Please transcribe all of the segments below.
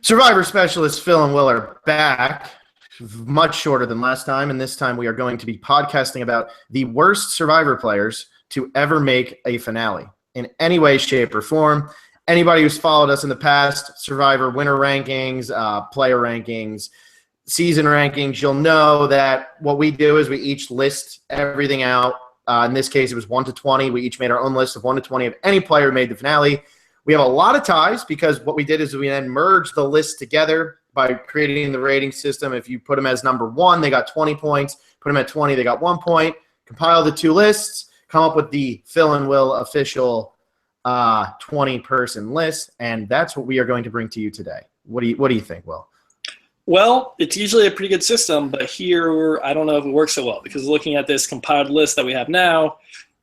Survivor specialist Phil and Will are back, much shorter than last time, and this time we are going to be podcasting about the worst Survivor players to ever make a finale in any way, shape, or form. Anybody who's followed us in the past, Survivor winner rankings, player rankings, season rankings, you'll know that what we do is we each list everything out. In this case, it was 1 to 20. We each made our own list of 1 to 20 of any player who made the finale. We have a lot of ties because what we did is we then merged the list together by creating the rating system. If you put them as number 1, they got 20 points. Put them at 20, they got 1 point. Compile the two lists, come up with the Phil and Will official 20-person list, and that's what we are going to bring to you today. What do you think, Will? Well, it's usually a pretty good system, but here I don't know if it works so well because looking at this compiled list that we have now,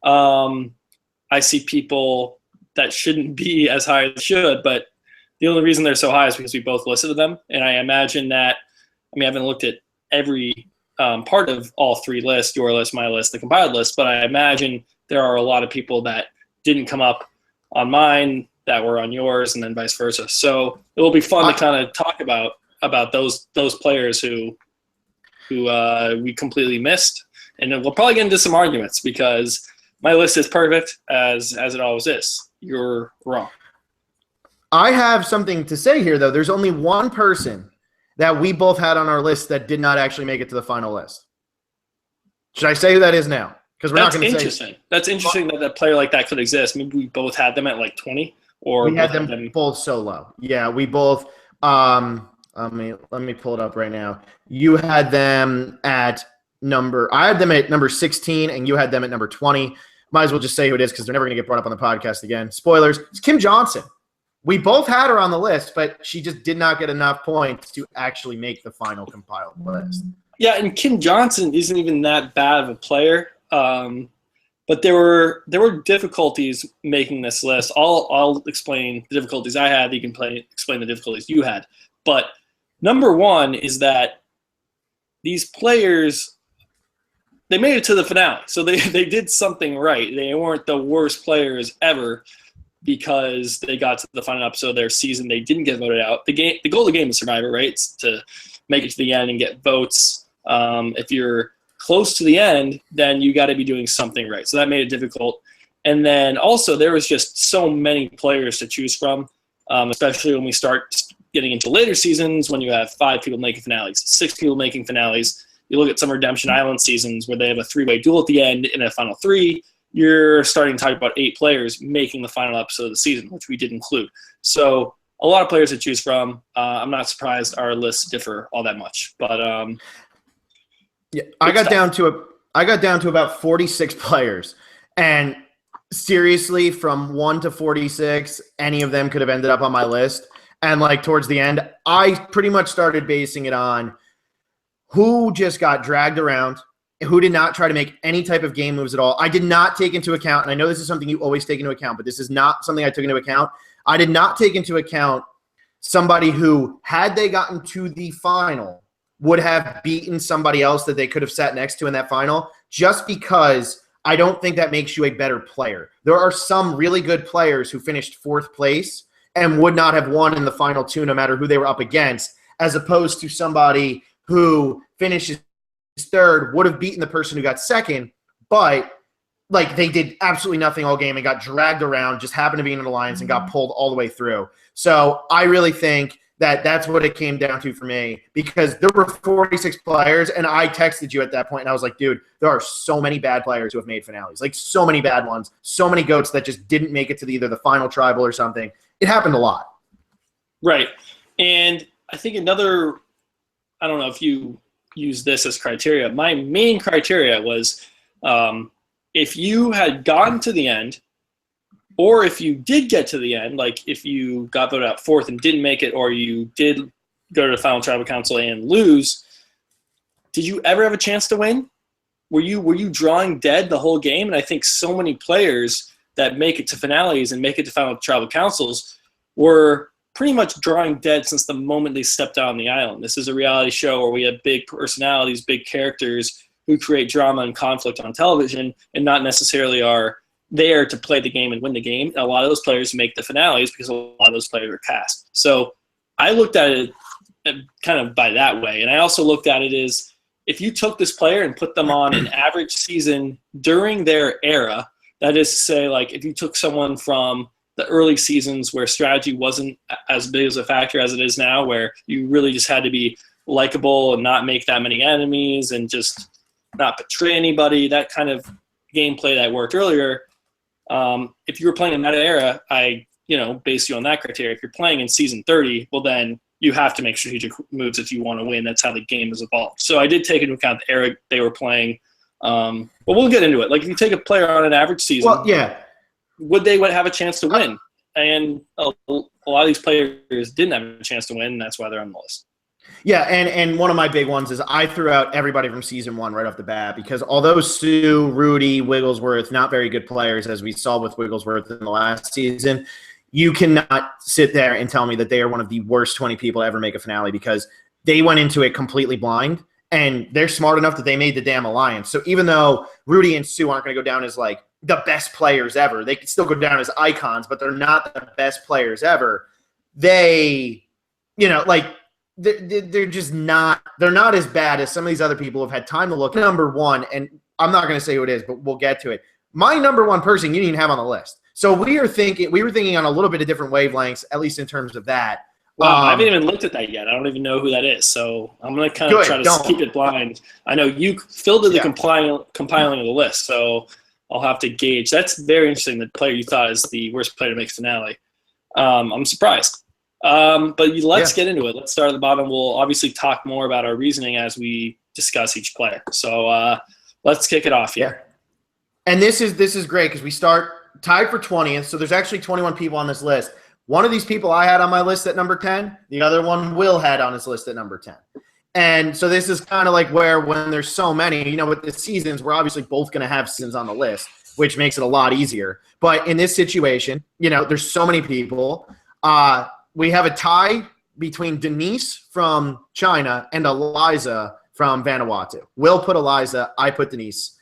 I see people that shouldn't be as high as they should, but the only reason they're so high is because we both listed them. And I imagine that, I haven't looked at every part of all three lists, your list, my list, the compiled list, but I imagine there are a lot of people that didn't come up on mine that were on yours and then vice versa. So it will be fun to kind of talk about those players who we completely missed. And then we'll probably get into some arguments because my list is perfect as it always is. You're wrong. I have something to say here, though. There's only one person that we both had on our list that did not actually make it to the final list. Should I say who that is now? Because we're not going to say. That's interesting that a player like that could exist. Maybe we both had them at like 20, or we had them both so low. Yeah, we both. Let me pull it up right now. You had them at I had them at number 16, and you had them at number 20. Might as well just say who it is because they're never going to get brought up on the podcast again. Spoilers. It's Kim Johnson. We both had her on the list, but she just did not get enough points to actually make the final compiled list. Yeah, and Kim Johnson isn't even that bad of a player. But there were difficulties making this list. I'll explain the difficulties I had. You can explain the difficulties you had. But number one is that these players, they made it to the finale. So they did something right. They weren't the worst players ever because they got to the final episode of their season. They didn't get voted out. The goal of the game is Survivor, right? It's to make it to the end and get votes. If you're close to the end, then you got to be doing something right. So that made it difficult. And then also there was just so many players to choose from, especially when we start getting into later seasons when you have 5 people making finales, 6 people making finales. You look at some Redemption Island seasons where they have a 3-way duel at the end in a final 3. You're starting to talk about 8 players making the final episode of the season, which we did include. So a lot of players to choose from. I'm not surprised our lists differ all that much, but yeah, I got down to about 46 players, and seriously, from 1 to 46, any of them could have ended up on my list. And like towards the end, I pretty much started basing it on who just got dragged around, who did not try to make any type of game moves at all. I did not take into account, and I know this is something you always take into account, but this is not something I took into account. I did not take into account somebody who, had they gotten to the final, would have beaten somebody else that they could have sat next to in that final, just because I don't think that makes you a better player. There are some really good players who finished 4th place and would not have won in the final 2 no matter who they were up against, as opposed to somebody who finishes 3rd, would have beaten the person who got 2nd, but like they did absolutely nothing all game and got dragged around, just happened to be in an alliance and got pulled all the way through. So I really think that's what it came down to for me, because there were 46 players, and I texted you at that point, and I was like, dude, there are so many bad players who have made finales, like so many bad ones, so many goats that just didn't make it to either the final tribal or something. It happened a lot. Right. And I think another, I don't know if you use this as criteria. My main criteria was if you had gotten to the end, or if you did get to the end, like if you got voted out 4th and didn't make it, or you did go to the final tribal council and lose, did you ever have a chance to win? Were you drawing dead the whole game? And I think so many players that make it to finales and make it to final tribal councils were pretty much drawing dead since the moment they stepped out on the island. This is a reality show where we have big personalities, big characters who create drama and conflict on television and not necessarily are there to play the game and win the game. A lot of those players make the finales because a lot of those players are cast. So I looked at it kind of by that way. And I also looked at it as if you took this player and put them on an average season during their era, that is to say, like if you took someone from the early seasons where strategy wasn't as big as a factor as it is now, where you really just had to be likable and not make that many enemies and just not betray anybody, that kind of gameplay that worked earlier. If you were playing in that era, I base you on that criteria. If you're playing in season 30, well then you have to make strategic moves if you want to win. That's how the game has evolved. So I did take into account the era they were playing. But we'll get into it. Like if you take a player on an average season, well, yeah, would they have a chance to win? And a lot of these players didn't have a chance to win, and that's why they're on the list. Yeah, and one of my big ones is I threw out everybody from season 1 right off the bat because although Sue, Rudy, Wigglesworth, not very good players, as we saw with Wigglesworth in the last season, you cannot sit there and tell me that they are one of the worst 20 people to ever make a finale because they went into it completely blind, and they're smart enough that they made the damn alliance. So even though Rudy and Sue aren't going to go down as like the best players ever, they can still go down as icons, but they're not the best players ever. They, they're just not – they're not as bad as some of these other people who have had time to look. Number one, and I'm not going to say who it is, but we'll get to it. My number one person you didn't even have on the list. So we were thinking on a little bit of different wavelengths, at least in terms of that. Well, I haven't even looked at that yet. I don't even know who that is. So I'm going to kind of try to keep it blind. I know you filled in the compiling of the list, so I'll have to gauge. That's very interesting, the player you thought is the worst player to make finale. I'm surprised. But let's get into it. Let's start at the bottom. We'll obviously talk more about our reasoning as we discuss each player. So let's kick it off here. Yeah. And this is great because we start tied for 20th. So there's actually 21 people on this list. One of these people I had on my list at number 10. The other one Will had on his list at number 10. And so this is kind of like where when there's so many, with the seasons, we're obviously both going to have seasons on the list, which makes it a lot easier. But in this situation, there's so many people. We have a tie between Denise from China and Eliza from Vanuatu. Will put Eliza. I put Denise.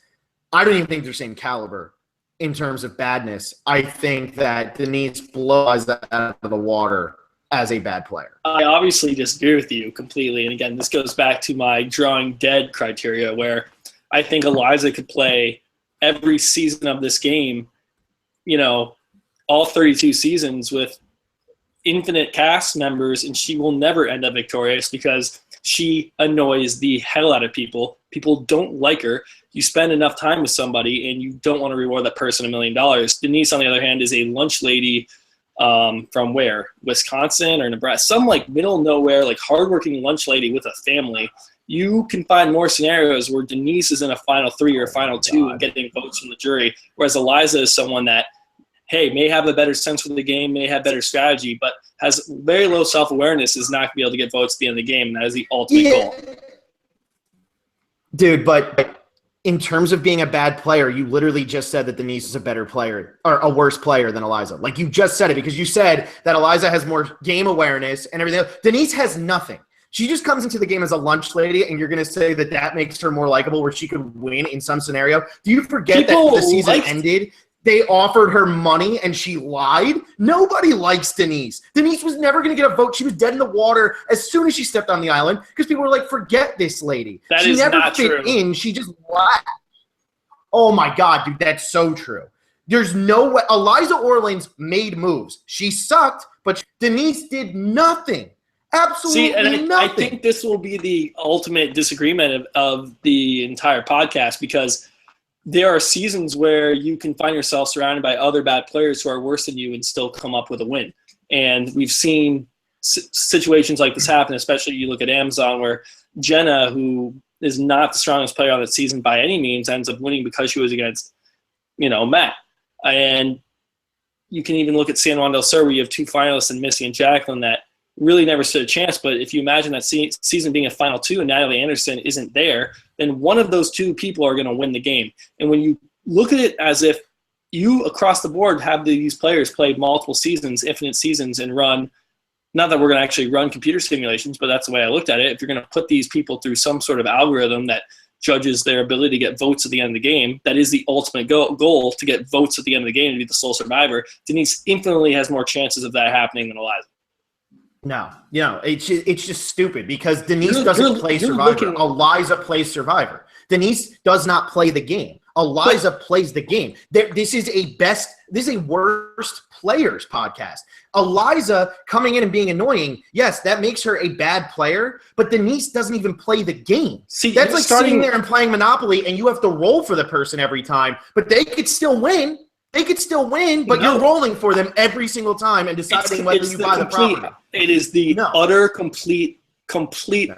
I don't even think they're same caliber in terms of badness. I think that Denise blows that out of the water as a bad player. I obviously disagree with you completely. And again, this goes back to my drawing dead criteria where I think Eliza could play every season of this game, all 32 seasons with infinite cast members, and she will never end up victorious because she annoys the hell out of people. People don't like her. You spend enough time with somebody and you don't want to reward that person $1 million. Denise, on the other hand, is a lunch lady from where? Wisconsin or Nebraska? Some like middle nowhere, like hardworking lunch lady with a family. You can find more scenarios where Denise is in a final 3 or final 2 and getting votes from the jury, whereas Eliza is someone that, may have a better sense for the game, may have better strategy, but has very low self-awareness, is not going to be able to get votes at the end of the game, and that is the ultimate goal. Dude, but in terms of being a bad player, you literally just said that Denise is a better player or a worse player than Eliza. Like you just said it because you said that Eliza has more game awareness and everything else. Denise has nothing. She just comes into the game as a lunch lady, and you're going to say that that makes her more likable where she could win in some scenario. Do you forget that the season ended? They offered her money and she lied. Nobody likes Denise. Denise was never going to get a vote. She was dead in the water as soon as she stepped on the island because people were like, forget this lady. She never fit in. She just lied. Oh, my God, dude, that's so true. There's no way. Eliza Orleans made moves. She sucked, but Denise did nothing. Absolutely nothing. I think this will be the ultimate disagreement of the entire podcast because there are seasons where you can find yourself surrounded by other bad players who are worse than you and still come up with a win. And we've seen situations like this happen, especially you look at Amazon where Jenna, who is not the strongest player on the season by any means, ends up winning because she was against, Matt. And you can even look at San Juan del Sur where you have 2 finalists in Missy and Jacqueline that really never stood a chance. But if you imagine that season being a final 2 and Natalie Anderson isn't there, then one of those 2 people are going to win the game. And when you look at it as if you across the board have these players play multiple seasons, infinite seasons, and run, not that we're going to actually run computer simulations, but that's the way I looked at it. If you're going to put these people through some sort of algorithm that judges their ability to get votes at the end of the game, that is the ultimate goal, to get votes at the end of the game and be the sole survivor. Denise infinitely has more chances of that happening than Eliza. No, it's just stupid because Denise doesn't play you're Survivor. Eliza plays Survivor. Denise does not play the game. Eliza plays the game. This is a worst players podcast. Eliza coming in and being annoying, yes, that makes her a bad player, but Denise doesn't even play the game. See, that's like sitting there and playing Monopoly and you have to roll for the person every time, but they could still win. They could still win, but you're rolling for them every single time and deciding whether you buy the property. It is the utter complete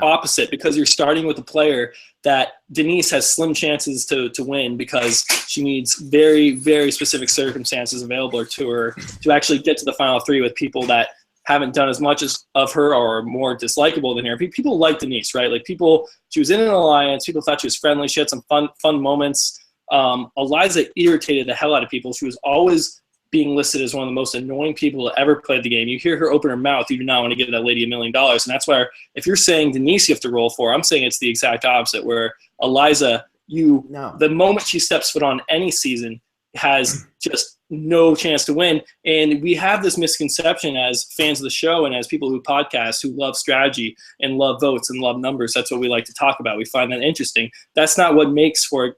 opposite, because you're starting with a player that Denise has slim chances to win because she needs very, very specific circumstances available to her to actually get to the final three with people that haven't done as much of her or are more dislikable than her. People like Denise, right? Like she was in an alliance. People thought she was friendly. She had some fun moments. Eliza irritated the hell out of people. She was always being listed as one of the most annoying people to ever play the game. You hear her open her mouth, you do not want to give that lady $1 million. And that's why if you're saying Denise you have to roll for, I'm saying it's the exact opposite, where Eliza, the moment she steps foot on any season, has just no chance to win. And we have this misconception as fans of the show and as people who podcast, who love strategy and love votes and love numbers. That's what we like to talk about. We find that interesting. That's not what makes for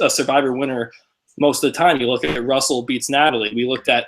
a Survivor winner most of the time. You look at Russell beats Natalie. We looked at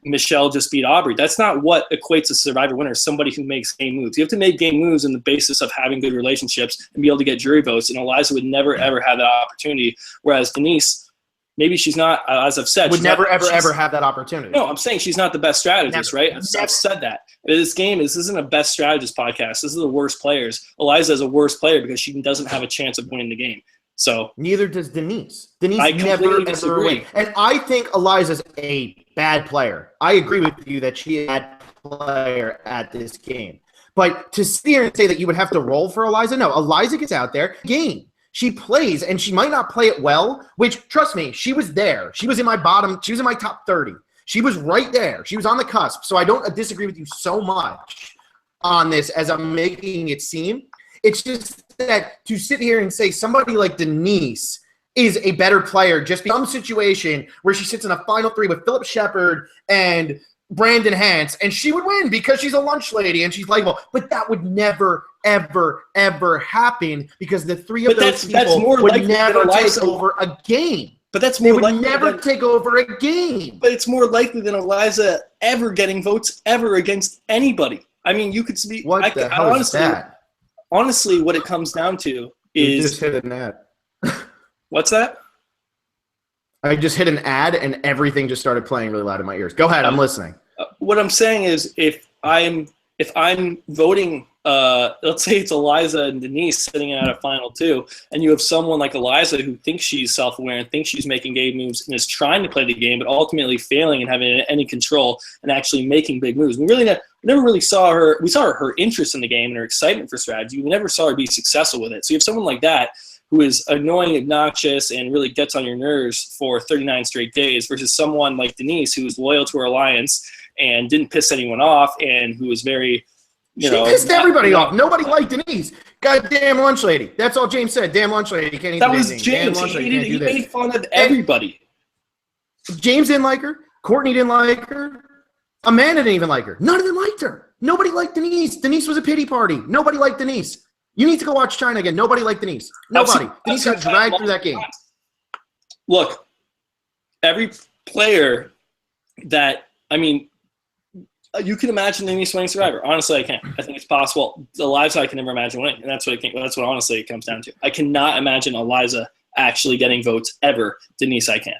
Michelle just beat Aubrey. That's not what equates a Survivor winner, somebody who makes game moves. You have to make game moves on the basis of having good relationships and be able to get jury votes, and Eliza would never, ever have that opportunity, whereas Denise, maybe she's not, as I've said. Would never, ever have that opportunity. No, I'm saying she's not the best strategist, right? I've said that. This isn't a best strategist podcast. This is the worst players. Eliza is a worse player because she doesn't have a chance of winning the game. So neither does Denise. Denise never ever wins. And I think Eliza's a bad player. I agree with you that she is a bad player at this game. But to sit here and say that you would have to roll for Eliza, no. Eliza gets out there, game. She plays, and she might not play it well, which, trust me, she was there. She was in my top 30. She was right there. She was on the cusp. So I don't disagree with you so much on this as I'm making it seem. It's just that to sit here and say somebody like Denise is a better player just because some situation where she sits in a final three with Philip Shepard and Brandon Hance, and she would win because she's a lunch lady and she's likable. But that would never, ever, ever happen because the three of those people would never take over a game. But that's more likely. They would never take over a game. But it's more likely than Eliza ever getting votes ever against anybody. I mean, you could speak. What the hell is that? Honestly, what it comes down to is... You just hit an ad. What's that? I just hit an ad and everything just started playing really loud in my ears. Go ahead, I'm listening. What I'm saying is if I'm voting, let's say it's Eliza and Denise sitting at a final two, and you have someone like Eliza who thinks she's self-aware and thinks she's making game moves and is trying to play the game, but ultimately failing and having any control and actually making big moves. We never really saw her. We saw her interest in the game and her excitement for strategy. We never saw her be successful with it. So you have someone like that who is annoying, obnoxious, and really gets on your nerves for 39 straight days versus someone like Denise who is loyal to her alliance and didn't piss anyone off and who was very, she pissed everybody off. Nobody liked Denise. Goddamn lunch lady. That's all James said. Damn lunch lady. Can't that was James. He made fun of everybody. James didn't like her. Courtney didn't like her. Amanda didn't even like her. None of them liked her. Nobody liked Denise. Denise was a pity party. Nobody liked Denise. You need to go watch China again. Nobody liked Denise. Nobody. Denise got dragged through that game. Look, every player that, I mean, you can imagine Denise winning Survivor. Honestly, I can't. I think it's possible. Eliza, I can never imagine winning, and that's what honestly it comes down to. I cannot imagine Eliza actually getting votes ever. Denise, I can.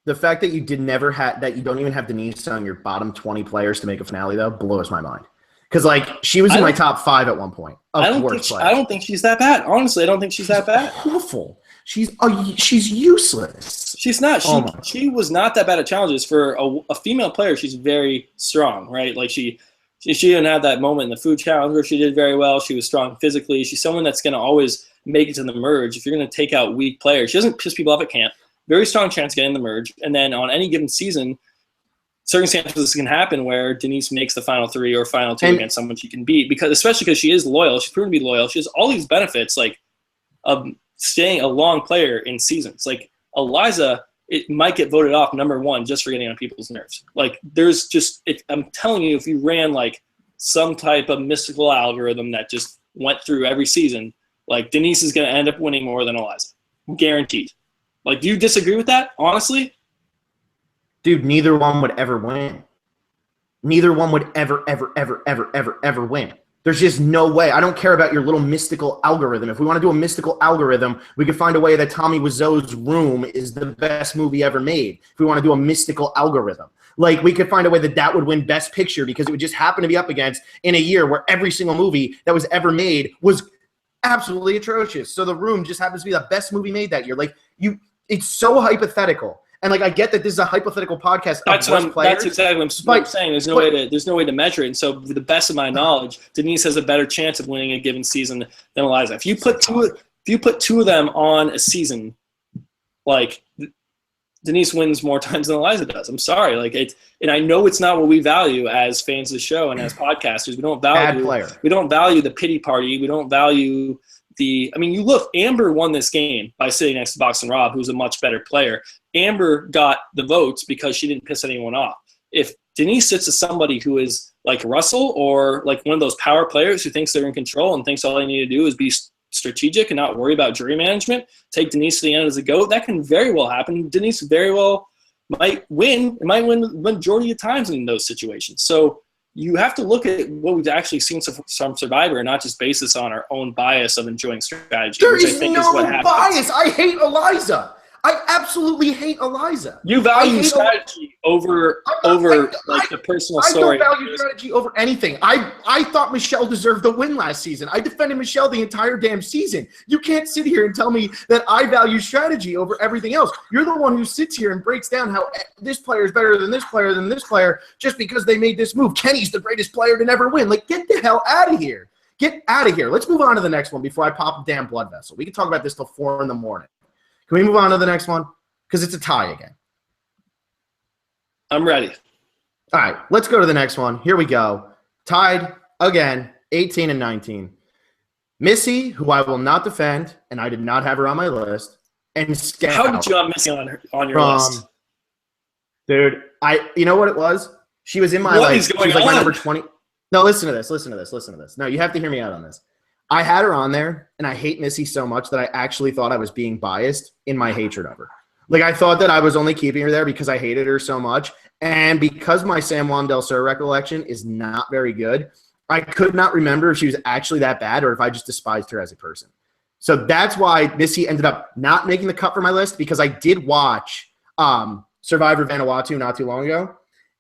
The fact that you don't even have Denise on your bottom 20 players to make a finale though blows my mind. Because she was in my top 5 at one point. I don't think she's that bad. Honestly, I don't think she's that bad. Awful. She's useless. She's not. She was not that bad at challenges. For a female player, she's very strong, right? Like she didn't have that moment in the food challenge where she did very well. She was strong physically. She's someone that's going to always make it to the merge. If you're going to take out weak players, she doesn't piss people off at camp. Very strong chance of getting the merge. And then on any given season, circumstances can happen where Denise makes the final 3 or final 2 against someone she can beat, especially because she is loyal. She's proven to be loyal. She has all these benefits of staying a long player in seasons. Like Eliza, it might get voted off number 1 just for getting on people's nerves. I'm telling you, if you ran some type of mystical algorithm that just went through every season, like Denise is going to end up winning more than Eliza. Guaranteed. Like, do you disagree with that, honestly? Dude, neither one would ever win. Neither one would ever win. There's just no way. I don't care about your little mystical algorithm. If we want to do a mystical algorithm, we could find a way that Tommy Wiseau's Room is the best movie ever made. If we want to do a mystical algorithm. Like, we could find a way that that would win Best Picture because it would just happen to be up against in a year where every single movie that was ever made was absolutely atrocious. So The Room just happens to be the best movie made that year. Like, it's so hypothetical. And like, I get that this is a hypothetical podcast. That's exactly what I'm saying. There's no way to measure it. And so, to the best of my knowledge, Denise has a better chance of winning a given season than Eliza. If you put two of them on a season, like, Denise wins more times than Eliza does. I'm sorry, and I know it's not what we value as fans of the show and as podcasters. We don't value the pity party. We don't value you look, Amber won this game by sitting next to Boxing Rob, who's a much better player. Amber got the votes because she didn't piss anyone off. If Denise sits to somebody who is like Russell or like one of those power players who thinks they're in control and thinks all they need to do is be strategic and not worry about jury management, take Denise to the end as a GOAT, that can very well happen. Denise very well might win. It might win the majority of times in those situations. So you have to look at what we've actually seen from Survivor and not just base this on our own bias of enjoying strategy. There is no bias. I hate Eliza. I absolutely hate Eliza. You value strategy over the personal story. I don't value strategy over anything. I thought Michelle deserved the win last season. I defended Michelle the entire damn season. You can't sit here and tell me that I value strategy over everything else. You're the one who sits here and breaks down how this player is better than this player just because they made this move. Kenny's the greatest player to never win. Like, get the hell out of here. Get out of here. Let's move on to the next one before I pop a damn blood vessel. We can talk about this till 4 a.m. Can we move on to the next one? Because it's a tie again. I'm ready. All right, let's go to the next one. Here we go. Tied again, 18 and 19. Missy, who I will not defend, and I did not have her on my list, and Scout. How did you have Missy on your list? Dude, you know what it was? She was in my she was like my number 20. No, listen to this. No, you have to hear me out on this. I had her on there, and I hate Missy so much that I actually thought I was being biased in my hatred of her. Like, I thought that I was only keeping her there because I hated her so much, and because my San Juan del Sur recollection is not very good, I could not remember if she was actually that bad or if I just despised her as a person. So that's why Missy ended up not making the cut for my list, because I did watch Survivor Vanuatu not too long ago.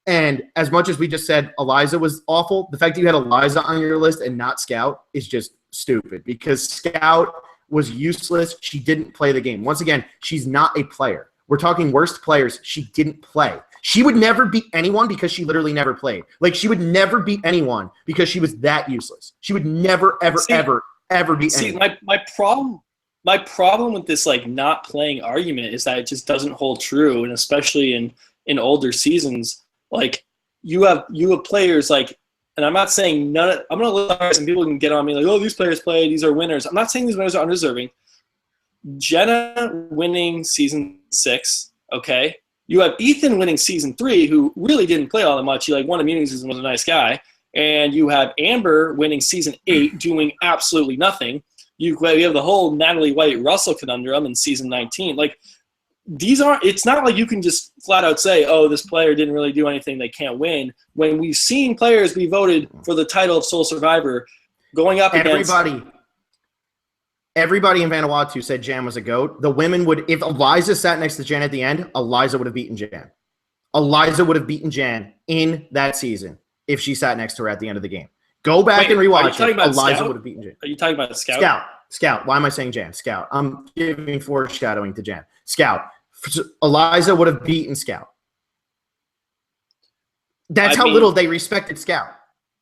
And as much as we just said Eliza was awful, the fact that you had Eliza on your list and not Scout is just stupid, because Scout was useless. She didn't play the game. Once again, she's not a player. We're talking worst players. She didn't play. She would never beat anyone because she literally never played. Like, she would never beat anyone because she was that useless. She would never, ever beat anyone. My problem with this, like, not playing argument is that it just doesn't hold true, and especially in older seasons, like, you have players like, and I'm not saying I'm going to let some people can get on me like, oh, these players play, these are winners. I'm not saying these winners are undeserving. Jenna winning season 6, okay? You have Ethan winning season 3, who really didn't play all that much. He won immunities and was a nice guy. And you have Amber winning season 8, doing absolutely nothing. You have the whole Natalie White-Russell conundrum in season 19. Like, it's not like you can just flat out say, oh, this player didn't really do anything, they can't win. When we've seen players be voted for the title of Sole Survivor going up against everybody in Vanuatu said Jan was a GOAT. The women would, if Eliza sat next to Jan at the end, Eliza would have beaten Jan. Eliza would have beaten Jan in that season if she sat next to her at the end of the game. Go back and rewatch it. Eliza would have beaten Jan. Are you talking about Scout? Scout. Why am I saying Jan? Scout. I'm giving foreshadowing to Jan. Scout. Eliza would have beaten Scout. That's how little they respected Scout.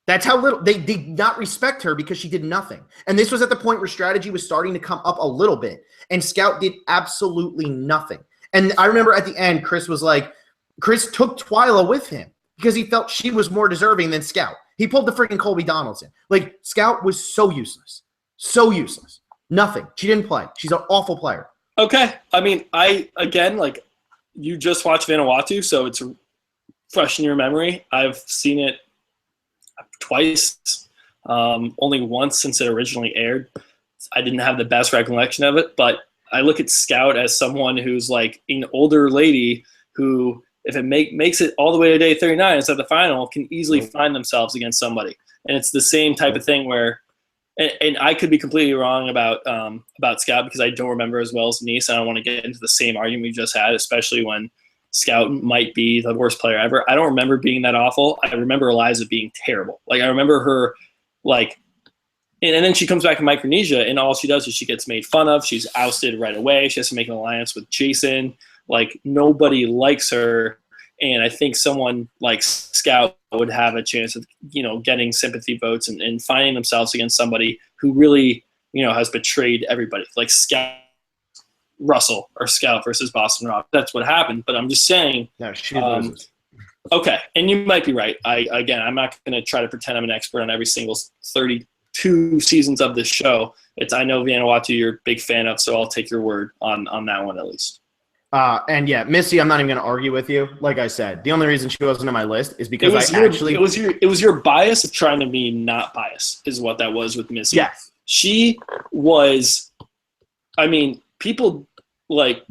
That's how little they did not respect her, because she did nothing. And this was at the point where strategy was starting to come up a little bit, and Scout did absolutely nothing. And I remember at the end, Chris took Twyla with him because he felt she was more deserving than Scout. He pulled the freaking Colby Donaldson. Like, Scout was so useless. So useless. Nothing. She didn't play. She's an awful player. Okay. I mean, you just watched Vanuatu, so it's fresh in your memory. I've seen it twice, only once since it originally aired. I didn't have the best recollection of it, but I look at Scout as someone who's like an older lady who, if it makes it all the way to day 39 instead of the final, can easily find themselves against somebody. And it's the same type of thing where, and I could be completely wrong about Scout because I don't remember as well as Denise. I don't want to get into the same argument we just had, especially when Scout might be the worst player ever. I don't remember being that awful. I remember Eliza being terrible. Like, I remember her, like, and then she comes back to Micronesia, and all she does is she gets made fun of. She's ousted right away. She has to make an alliance with Jason. Like, nobody likes her. And I think someone like Scout would have a chance of, getting sympathy votes and finding themselves against somebody who really, has betrayed everybody. Like Scout Russell or Scout versus Boston Rob. That's what happened. But I'm just saying. No, she loses. Okay, and you might be right. I'm not going to try to pretend I'm an expert on every single 32 seasons of this show. I know Vanuatu you're a big fan of, so I'll take your word on that one at least. And yeah, Missy, I'm not even going to argue with you. Like I said, the only reason she wasn't on my list is because it was your bias of trying to be not biased is what that was with Missy. Yes. She was, people like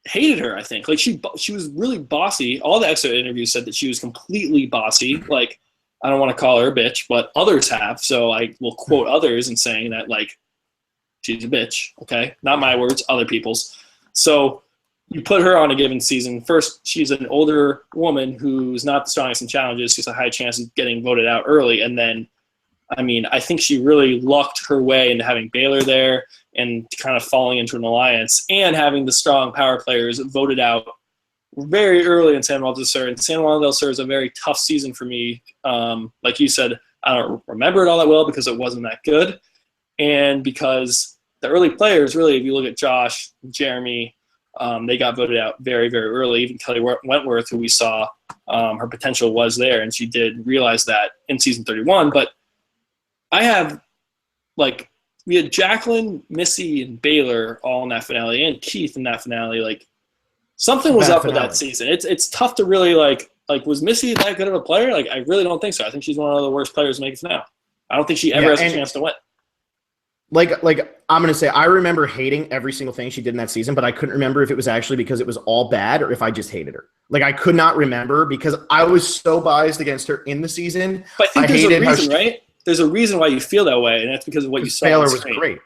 hated her, I think. Like she was really bossy. All the exit interviews said that she was completely bossy. Like, I don't want to call her a bitch, but others have. So I will quote others in saying that, like, she's a bitch. Okay. Not my words, other people's. So you put her on a given season. First, she's an older woman who's not the strongest in challenges. She's a high chance of getting voted out early. And then, I think she really lucked her way into having Baylor there and kind of falling into an alliance and having the strong power players voted out very early in San Juan del Sur. And San Juan del Sur is a very tough season for me. Like you said, I don't remember it all that well because it wasn't that good. And because the early players, really, if you look at Josh, Jeremy, they got voted out very, very early. Even Kelly Wentworth, who we saw her potential was there, and she did realize that in season 31. But I have, like, we had Jacqueline, Missy, and Baylor all in that finale, and Keith in that finale. Like, something was up with that season. It's tough to really, like, was Missy that good of a player? Like, I really don't think so. I think she's one of the worst players to make it now. I don't think she ever has a chance to win. Like I'm going to say, I remember hating every single thing she did in that season, but I couldn't remember if it was actually because it was all bad or if I just hated her. Like, I could not remember because I was so biased against her in the season. But I think there's a reason, right? There's a reason why you feel that way, and that's because of what you saw Baylor on screen. was great.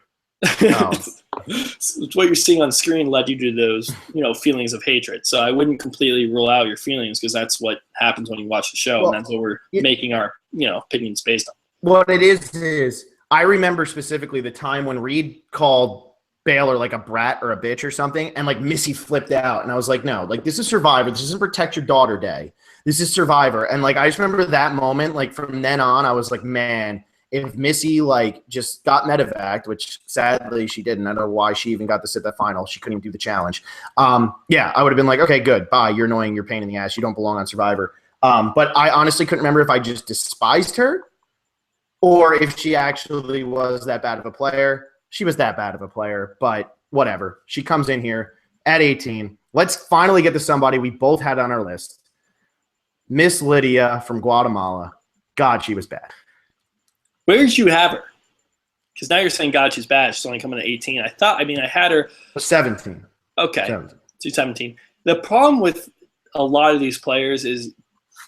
It's what you're seeing on screen led you to those, feelings of hatred. So I wouldn't completely rule out your feelings because that's what happens when you watch the show, and that's what we're making our, opinions based on. What it is I remember specifically the time when Reed called Baylor like a brat or a bitch or something, and like Missy flipped out, and I was like, no, like, this is Survivor. This isn't Protect Your Daughter Day. This is Survivor. And like, I just remember that moment. Like, from then on, I was like, man, if Missy like just got medevaced, which sadly she didn't. I don't know why she even got to sit that final. She couldn't even do the challenge. Yeah, I would have been like, okay, good, bye. You're annoying. You're a pain in the ass. You don't belong on Survivor. But I honestly couldn't remember if I just despised her or if she actually was that bad of a player. She was that bad of a player, but whatever. She comes in here at 18. Let's finally get to somebody we both had on our list. Miss Lydia from Guatemala. God, she was bad. Where did you have her? Because now you're saying, God, she's bad. She's only coming at 18. I had her. 17. Okay. 17. The problem with a lot of these players is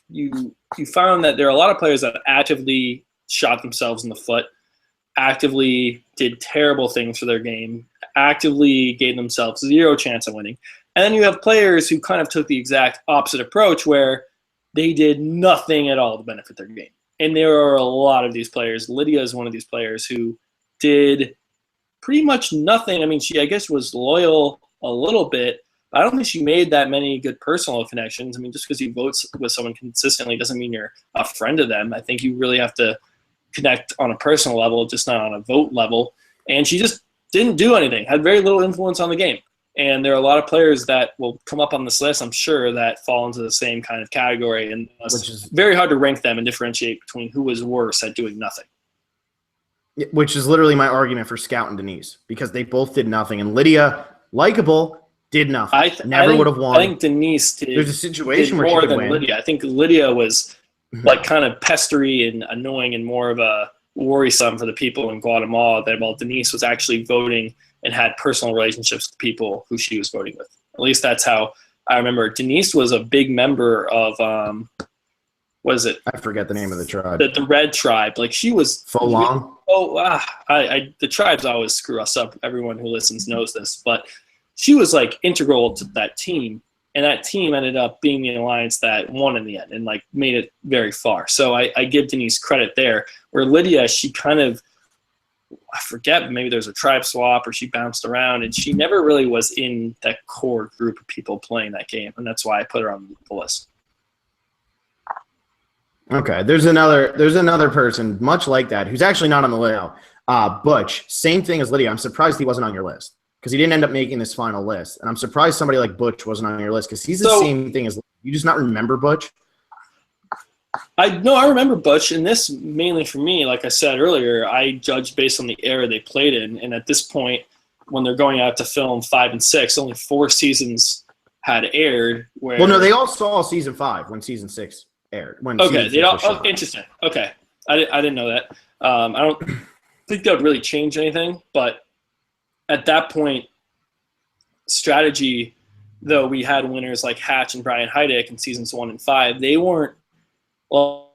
you found that there are a lot of players that actively shot themselves in the foot, actively did terrible things for their game, actively gave themselves zero chance of winning. And then you have players who kind of took the exact opposite approach where they did nothing at all to benefit their game. And there are a lot of these players. Lydia is one of these players who did pretty much nothing. I mean, she, I guess, was loyal a little bit. But I don't think she made that many good personal connections. I mean, just because you vote with someone consistently doesn't mean you're a friend of them. I think you really have to connect on a personal level, just not on a vote level. And she just didn't do anything, had very little influence on the game. And there are a lot of players that will come up on this list, I'm sure, that fall into the same kind of category. And it's very hard to rank them and differentiate between who was worse at doing nothing. Which is literally my argument for Scout and Denise, because they both did nothing. And Lydia, likable, did nothing. Never would have won. I think Denise did. There's a situation where more she could than win. Lydia. I think Lydia was like kind of pestery and annoying and more of a worrisome for the people in Guatemala that while Denise was actually voting and had personal relationships with people who she was voting with. At least that's how I remember. Denise was a big member of what is it? I forget the name of the tribe. The Red Tribe. Like she was Folong. The tribes always screw us up. Everyone who listens knows this, but she was like integral to that team, and that team ended up being the alliance that won in the end and like made it very far. So I give Denise credit there. Where Lydia, she kind of, I forget, maybe there's a tribe swap or she bounced around, and she never really was in that core group of people playing that game, and that's why I put her on the list. Okay, there's another person much like that who's actually not on the list. Butch, same thing as Lydia. I'm surprised he wasn't on your list because he didn't end up making this final list, and I'm surprised somebody like Butch wasn't on your list because he's the same thing as you. Just not remember Butch. I remember Butch, and this mainly for me, like I said earlier, I judge based on the era they played in, and at this point, when they're going out to film 5 and 6, only 4 seasons had aired. Well, no, they all saw season 5 when season 6 aired. Interesting. Okay, I didn't know that. I don't think that would really change anything, but at that point, strategy, though we had winners like Hatch and Brian Heidick in seasons 1 and 5, they weren't. Well,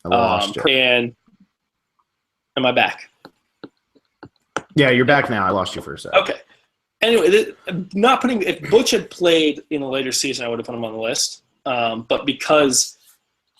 I lost you. And am I back? Yeah, you're back now. I lost you for a second. Okay. Anyway, if Butch had played in a later season, I would have put him on the list. But because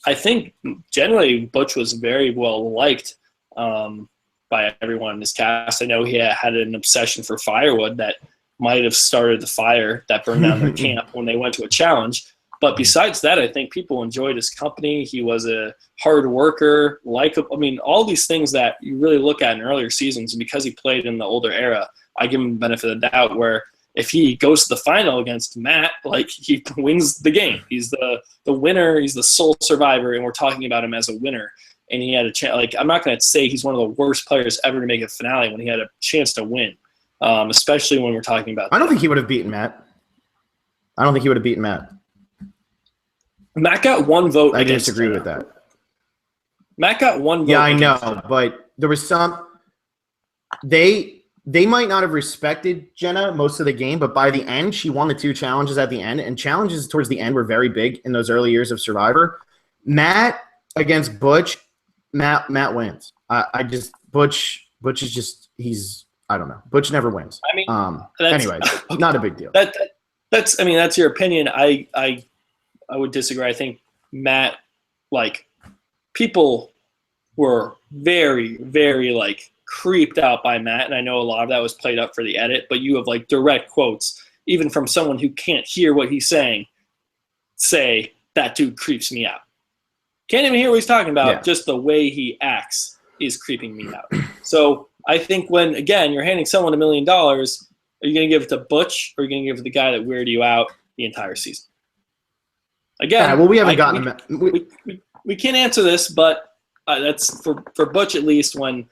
I think generally Butch was very well liked by everyone in his cast. I know he had an obsession for firewood that might have started the fire that burned down their camp when they went to a challenge. But besides that, I think people enjoyed his company. He was a hard worker, likable. I mean, all these things that you really look at in earlier seasons, and because he played in the older era, I give him the benefit of the doubt where if he goes to the final against Matt, like he wins the game. He's the winner. He's the sole survivor, and we're talking about him as a winner. And he had a chance. Like I'm not going to say he's one of the worst players ever to make a finale when he had a chance to win. Especially when we're talking about. I don't think he would have beaten Matt. Matt got one vote. I disagree with that. Matt got one vote. Yeah, I know, but there was some. They might not have respected Jenna most of the game, but by the end, she won the 2 challenges at the end, and challenges towards the end were very big in those early years of Survivor. Matt against Butch, Matt wins. Butch is just I don't know. Butch never wins. I mean, anyway, not a big deal. That's your opinion. I would disagree. I think Matt, like, people were very, very like creeped out by Matt, and I know a lot of that was played up for the edit. But you have like direct quotes, even from someone who can't hear what he's saying, say that dude creeps me out. Can't even hear what he's talking about. Yeah. Just the way he acts is creeping me out. So I think when, again, you're handing someone $1 million, are you going to give it to Butch or are you going to give it to the guy that weirded you out the entire season? Again, yeah, well, we haven't gotten we can't answer this, but that's for Butch at least. When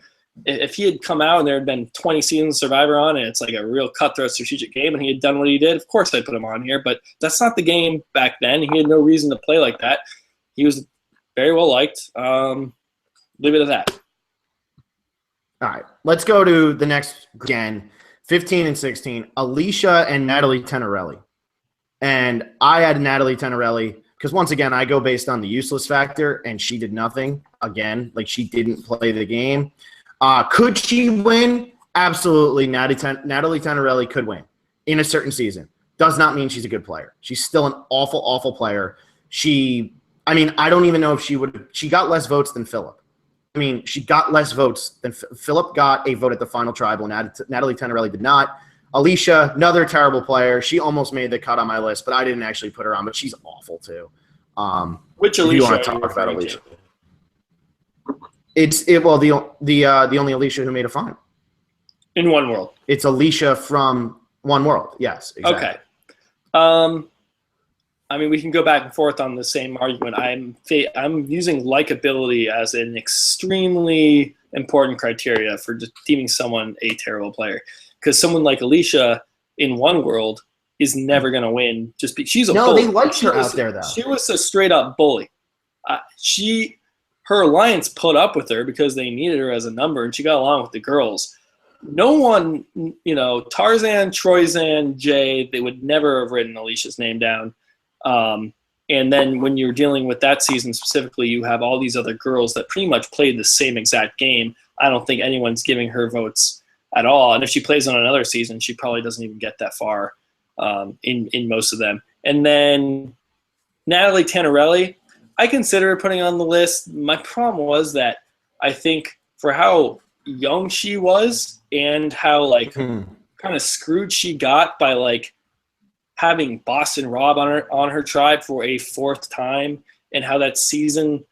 if he had come out and there had been 20 seasons of Survivor on and it's like a real cutthroat strategic game and he had done what he did, of course I'd put him on here. But that's not the game back then. He had no reason to play like that. He was very well liked. Leave it at that. All right, let's go to the next again, 15 and 16, Alicia and Natalie Tenorelli. And I had Natalie Tenorelli because, once again, I go based on the useless factor, and she did nothing. Again, like she didn't play the game. Could she win? Absolutely. Natalie Tenorelli could win in a certain season. Does not mean she's a good player. She's still an awful, awful player. I don't even know if she got less votes than Philip. She got less votes than Philip got a vote at the final tribal. Natalie Tenorelli did not. Alicia, another terrible player. She almost made the cut on my list, but I didn't actually put her on. But she's awful too. Which Alicia? If you want to talk about Alicia? The only Alicia who made a final in One World. It's Alicia from One World. Yes. Exactly. Okay. We can go back and forth on the same argument. I'm using likability as an extremely important criteria for deeming someone a terrible player. Because someone like Alicia in One World, is never going to win. She's a No, bully. they liked her out there, though. She was a straight up bully. Her alliance put up with her because they needed her as a number, and she got along with the girls. No one, Tarzan, Troyzan, Jay, they would never have written Alicia's name down. And then when you're dealing with that season specifically, you have all these other girls that pretty much played the same exact game. I don't think anyone's giving her votes at all. And if she plays on another season, she probably doesn't even get that far in most of them. And then Natalie Tannerelli, I consider putting on the list. My problem was that I think for how young she was and how kind of screwed she got by having Boston Rob on her tribe for a fourth time, and how that season,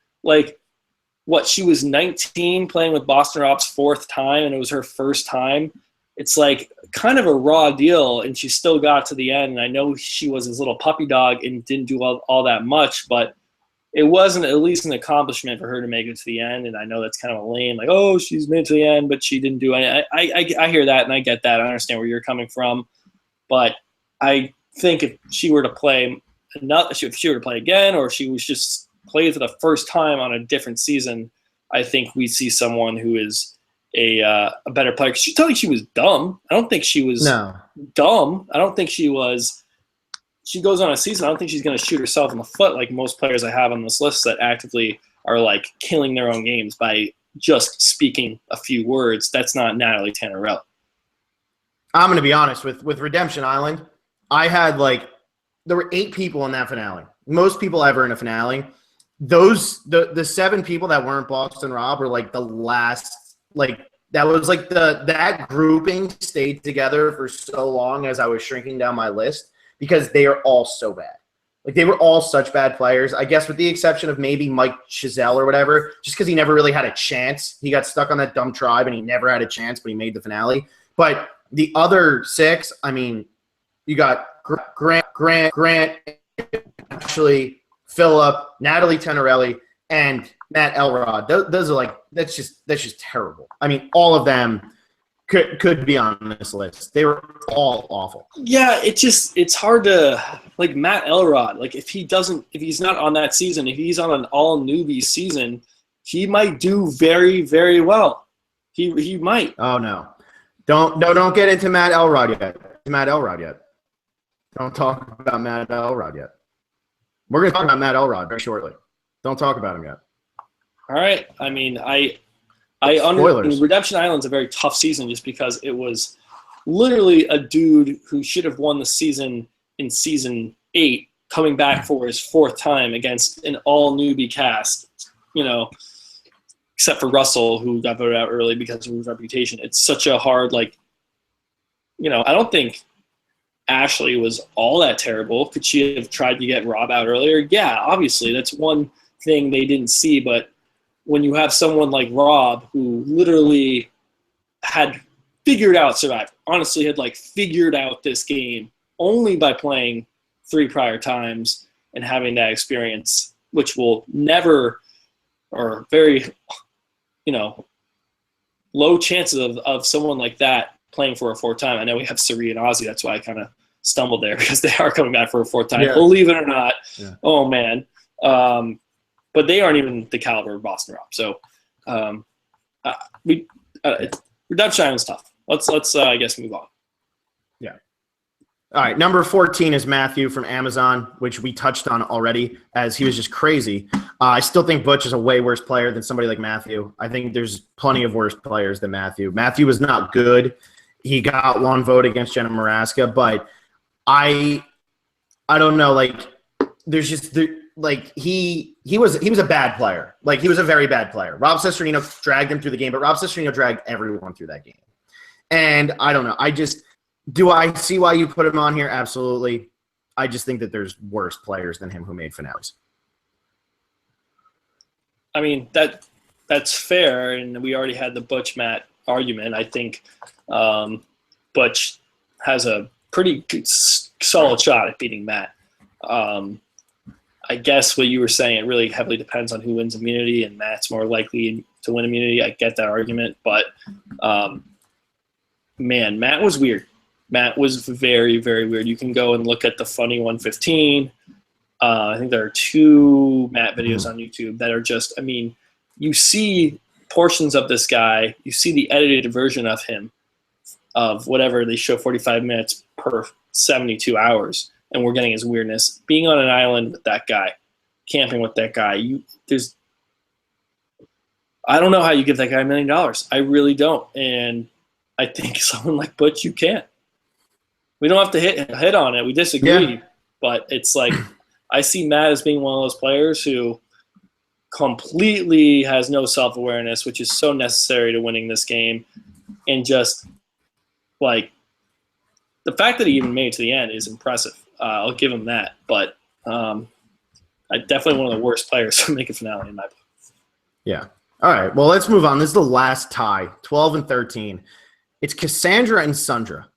she was 19 playing with Boston Rob's fourth time, and it was her first time. It's kind of a raw deal, and she still got to the end. And I know she was his little puppy dog and didn't do all that much, but it wasn't at least an accomplishment for her to make it to the end. And I know that's kind of lame, she's made it to the end, but she didn't do any. I hear that, and I get that. I understand where you're coming from, but I think if she were to play again, or if she was just played for the first time on a different season, I think we see someone who is a better player. She told me she was dumb. I don't think she was dumb. I don't think she was. She goes on a season. I don't think she's going to shoot herself in the foot like most players I have on this list that actively are killing their own games by just speaking a few words. That's not Natalie Tannerelli. I'm going to be honest with Redemption Island. I had there were 8 people in that finale. Most people ever in a finale. The 7 people that weren't Boston Rob were the last, that was that grouping stayed together for so long as I was shrinking down my list because they are all so bad. They were all such bad players. I guess with the exception of maybe Mike Chazelle or whatever, just because he never really had a chance. He got stuck on that dumb tribe and he never had a chance, but he made the finale. But the other 6, I mean, you got Grant, Ashley, Phillip, Natalie Tannerelli, and Matt Elrod. Those are that's just terrible. I mean, all of them could be on this list. They were all awful. Yeah, it's hard to Matt Elrod. If he's not on that season, if he's on an all newbie season, he might do very, very well. He might. Oh no. Don't get into Matt Elrod yet. Don't talk about Matt Elrod yet. We're going to talk about Matt Elrod very shortly. Don't talk about him yet. All right. I mean, Redemption Island's a very tough season just because it was literally a dude who should have won the season in season 8 coming back for his 4th time against an all newbie cast, except for Russell, who got voted out early because of his reputation. It's such a hard, I don't think Ashley was all that terrible. Could she have tried to get Rob out earlier? Yeah, obviously. That's one thing they didn't see. But when you have someone like Rob who literally had figured out Survivor, honestly had figured out this game only by playing 3 prior times and having that experience, which will never, or very, low chances of someone like that playing for a 4th time. I know we have Sari and Ozzy. That's why I kind of stumbled there because they are coming back for a 4th time. Yeah. Believe it or not. Yeah. Oh, man. But they aren't even the caliber of Boston Rob. So Redemption Island's tough. Let's I guess move on. Yeah. All right. Number 14 is Matthew from Amazon, which we touched on already as he was just crazy. I still think Butch is a way worse player than somebody like Matthew. I think there's plenty of worse players than Matthew. Matthew was not good. He got 1 vote against Jenna Maraska, but I don't know. There's just he was a bad player. He was a very bad player. Rob Cesternino dragged him through the game, but Rob Cesternino dragged everyone through that game. And I don't know. Do I see why you put him on here? Absolutely. I just think that there's worse players than him who made finales. I mean, that's fair, and we already had the Butch Matt argument. I think Butch has a pretty good, solid shot at beating Matt. I guess what you were saying, it really heavily depends on who wins immunity, and Matt's more likely to win immunity. I get that argument, but man, Matt was weird. Matt was very, very weird. You can go and look at the Funny 115. I think there are 2 Matt videos on YouTube that are just, I mean, you see portions of this guy, you see the edited version of him, of whatever they show 45 minutes per 72 hours, and we're getting his weirdness. Being on an island with that guy, camping with that guy, I don't know how you give that guy $1 million. I really don't. And I think someone like Butch, you can't. We don't have to hit on it. We disagree, but it's like I see Matt as being one of those players who completely has no self-awareness, which is so necessary to winning this game. And just like the fact that he even made it to the end is impressive. I'll give him that. But definitely one of the worst players to make a finale in my book. Yeah. All right. Well, let's move on. This is the last tie, 12 and 13. It's Cassandra and Sundra.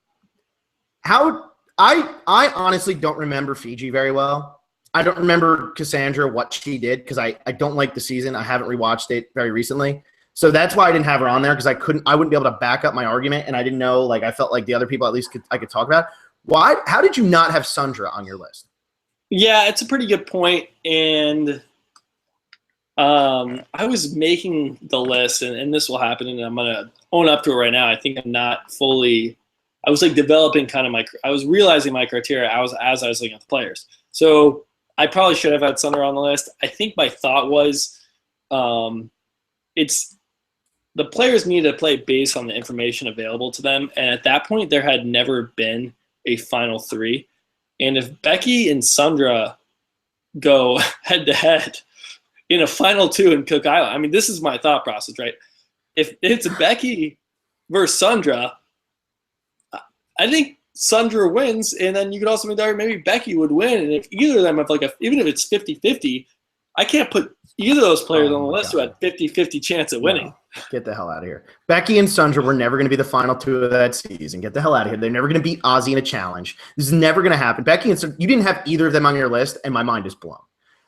I honestly don't remember Fiji very well. I don't remember Cassandra, what she did, because I don't like the season. I haven't rewatched it very recently. So that's why I didn't have her on there, because I wouldn't be able to back up my argument, and I didn't know, like, I felt like the other people at least I could talk about. How did you not have Sundra on your list? Yeah, it's a pretty good point. And I was making the list, and this will happen, and I'm going to own up to it right now. I think I'm not fully – I was, like, developing kind of I was realizing my criteria as I was looking at the players. So I probably should have had Sundra on the list. I think my thought was it's the players need to play based on the information available to them. And at that point, there had never been a Final 3. And if Becky and Sundra go head-to-head in a Final 2 in Cook Island, I mean, this is my thought process, right? If it's Becky versus Sundra, I think Sundra wins, and then you could also make the argument maybe Becky would win. And if either of them have even if it's 50-50, I can't put either of those players on the list who had 50-50 chance at winning. No. Get the hell out of here. Becky and Sundra were never going to be the final 2 of that season. Get the hell out of here. They're never going to beat Ozzy in a challenge. This is never going to happen. Becky and Sundra, you didn't have either of them on your list, and my mind is blown.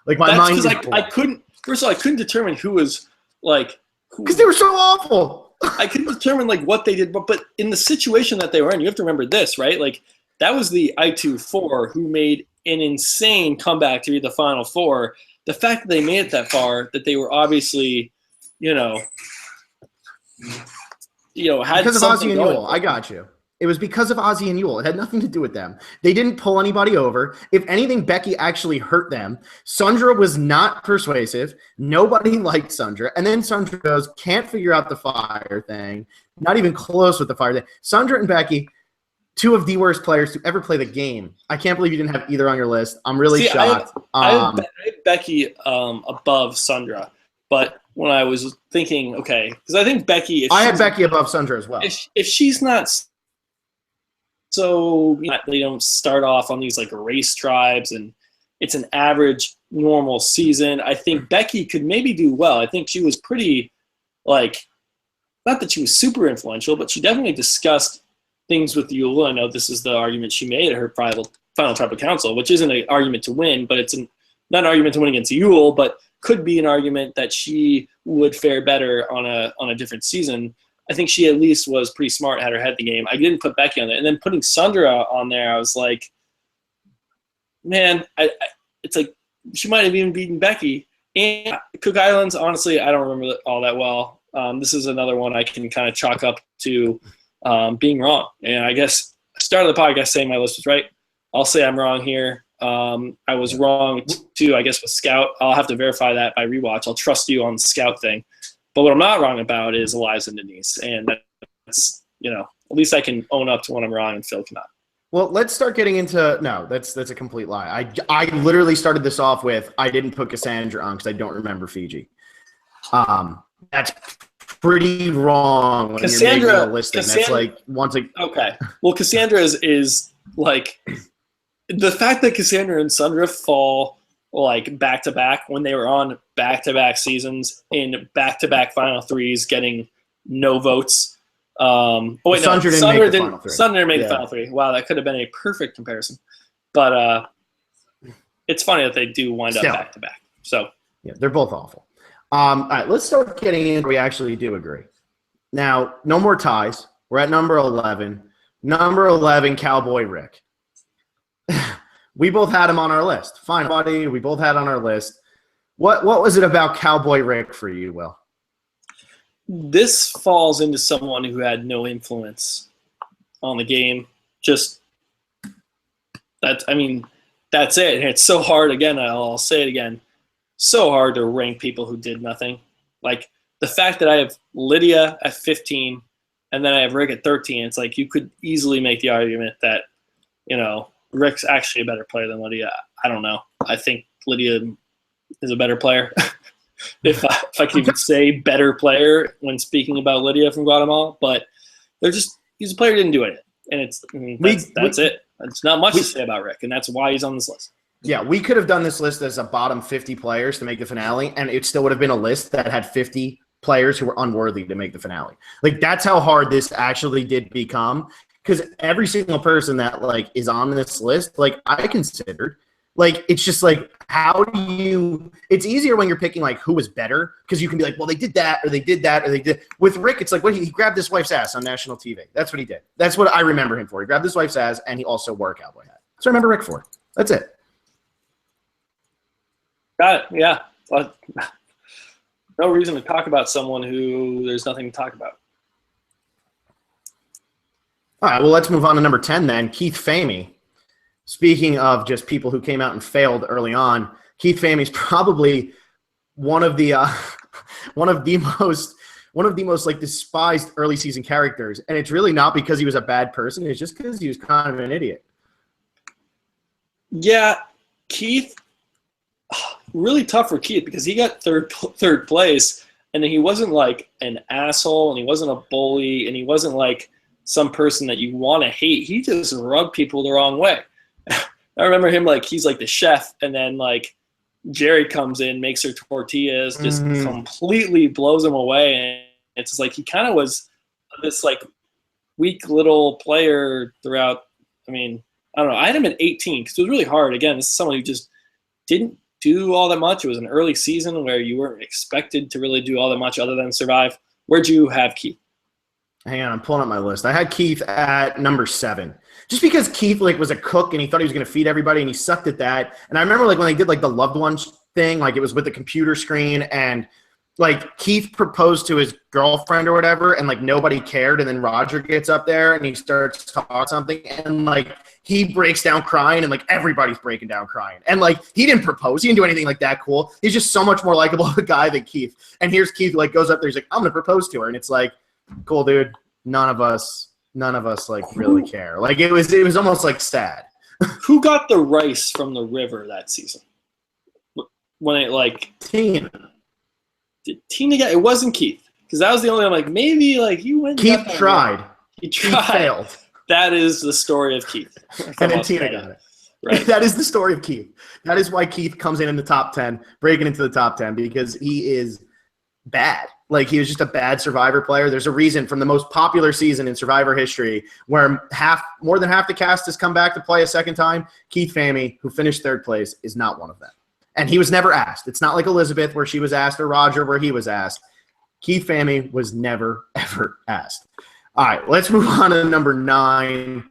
Like, my mind is blown. I couldn't – first of all, I couldn't determine who was, like – because they were so awful. I couldn't determine, like, what they did. But in the situation that they were in, you have to remember this, right? Like, that was the I-2-4 who made an insane comeback to be the Final 4. The fact that they made it that far, that they were obviously, had because of Ozzy and Yule. I got you. It was because of Ozzy and Yule. It had nothing to do with them. They didn't pull anybody over. If anything, Becky actually hurt them. Sundra was not persuasive. Nobody liked Sundra. And then Sundra goes, can't figure out the fire thing. Not even close with the fire thing. Sundra and Becky, 2 of the worst players to ever play the game. I can't believe you didn't have either on your list. I'm really shocked. I have Becky above Sundra. But when I was thinking, okay, because I think Becky – I had Becky above Sundra as well. If she's not – so they don't start off on these like race tribes, and it's an average normal season. I think Becky could maybe do well. I think she was pretty not that she was super influential, but she definitely discussed things with Yule. I know this is the argument she made at her final tribal council, which isn't an argument to win, but it's not an argument to win against Yule, but could be an argument that she would fare better on a different season. I think she at least was pretty smart, had her head in the game. I didn't put Becky on there. And then putting Sundra on there, I was like, man, it's like she might have even beaten Becky. And Cook Islands, honestly, I don't remember all that well. This is another one I can kind of chalk up to being wrong. And I guess I started the podcast saying my list was right. I'll say I'm wrong here. I was wrong, too, I guess, with Scout. I'll have to verify that by rewatch. I'll trust you on the Scout thing. But what I'm not wrong about is Eliza and Denise. And that's, at least I can own up to when I'm wrong and Phil cannot. Well, let's start getting into – no, that's a complete lie. I literally started this off with I didn't put Cassandra on because I don't remember Fiji. That's pretty wrong when you're making a listing. That's like once – okay. Well, Cassandra is like – the fact that Cassandra and Sundra fall – like back-to-back when they were on back-to-back seasons in back-to-back Final 3s getting no votes. Sundra didn't make the Final 3. Wow, that could have been a perfect comparison. But it's funny that they do wind up back-to-back. So yeah, they're both awful. All right, let's start getting in where we actually do agree. Now, no more ties. We're at number 11. Number 11, Cowboy Rick. We both had him on our list. Fine, buddy. We both had on our list. What was it about Cowboy Rick for you, Will? This falls into someone who had no influence on the game. Just that's it. And it's so hard. Again, I'll say it again. So hard to rank people who did nothing. Like the fact that I have Lydia at 15 and then I have Rick at 13. It's like you could easily make the argument that, Rick's actually a better player than Lydia. I don't know. I think Lydia is a better player. if I can even say better player when speaking about Lydia from Guatemala, but he's a player who didn't do it. And that's it. It's not much to say about Rick, and that's why he's on this list. Yeah, we could have done this list as a bottom 50 players to make the finale, and it still would have been a list that had 50 players who were unworthy to make the finale. Like, that's how hard this actually did become, because every single person that, is on this list, I considered. It's just how do you – it's easier when you're picking, who was better, because you can be like, well, they did that, or they did that, or they did – with Rick, it's he grabbed his wife's ass on national TV. That's what he did. That's what I remember him for. He grabbed his wife's ass, and he also wore a cowboy hat. So I remember Rick for. That's it. Got it, yeah. But no reason to talk about someone who there's nothing to talk about. All right, well, let's move on to number 10 then, Keith Famey. Speaking of just people who came out and failed early on, Keith Famey's probably one of the most despised early season characters, and it's really not because he was a bad person. It's just because he was kind of an idiot. Yeah, Keith, really tough for Keith because he got third place, and then he wasn't an asshole, and he wasn't a bully, and he wasn't some person that you want to hate. He just rubbed people the wrong way. I remember him he's the chef, and then Jerry comes in, makes her tortillas, just completely blows him away, and it's just he kind of was this weak little player throughout. I mean, I don't know. I had him at 18 because it was really hard. Again, this is someone who just didn't do all that much. It was an early season where you weren't expected to really do all that much other than survive. Where'd you have Keith? Hang on, I'm pulling up my list. I had Keith at number 7. Just because Keith was a cook and he thought he was going to feed everybody and he sucked at that. And I remember when they did the loved ones thing, it was with the computer screen and Keith proposed to his girlfriend or whatever and nobody cared, and then Roger gets up there and he starts talking something and he breaks down crying and everybody's breaking down crying. And he didn't propose, he didn't do anything that cool. He's just so much more likable of a guy than Keith. And here's Keith goes up there, he's I'm going to propose to her, and it's cool, dude. None of us really care. It was almost sad. Who got the rice from the river that season? When it Tina. Did Tina get it? Wasn't Keith, because that was the only one. Maybe you went. Keith tried. He tried. He failed. That is the story of Keith. And then Tina got it. Right. That is the story of Keith. That is why Keith comes in the top 10, breaking into the top 10, because he is bad. He was just a bad Survivor player. There's a reason from the most popular season in Survivor history where more than half the cast has come back to play a second time. Keith Famey, who finished third place, is not one of them. And he was never asked. It's not like Elizabeth where she was asked or Roger where he was asked. Keith Famey was never, ever asked. All right, let's move on to number 9.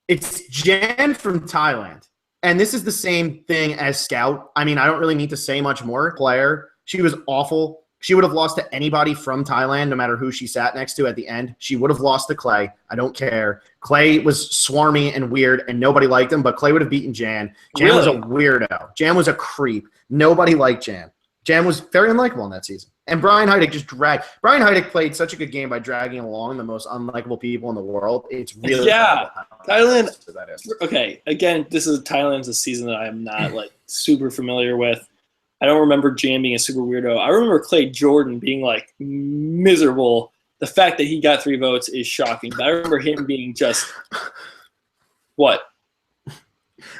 It's Jan from Thailand. And this is the same thing as Scout. I mean, I don't really need to say much more. Player, she was awful. She would have lost to anybody from Thailand, no matter who she sat next to at the end. She would have lost to Clay. I don't care. Clay was swarmy and weird, and nobody liked him, but Clay would have beaten Jan. Jan was a weirdo. Jan was a creep. Nobody liked Jan. Jan was very unlikable in that season. And Brian Heidik just dragged. Brian Heidik played such a good game by dragging along the most unlikable people in the world. It's really Thailand. Okay, again, Thailand's a season that I am not super familiar with. I don't remember Jan being a super weirdo. I remember Clay Jordan being miserable. The fact that he got 3 votes is shocking. But I remember him being just what?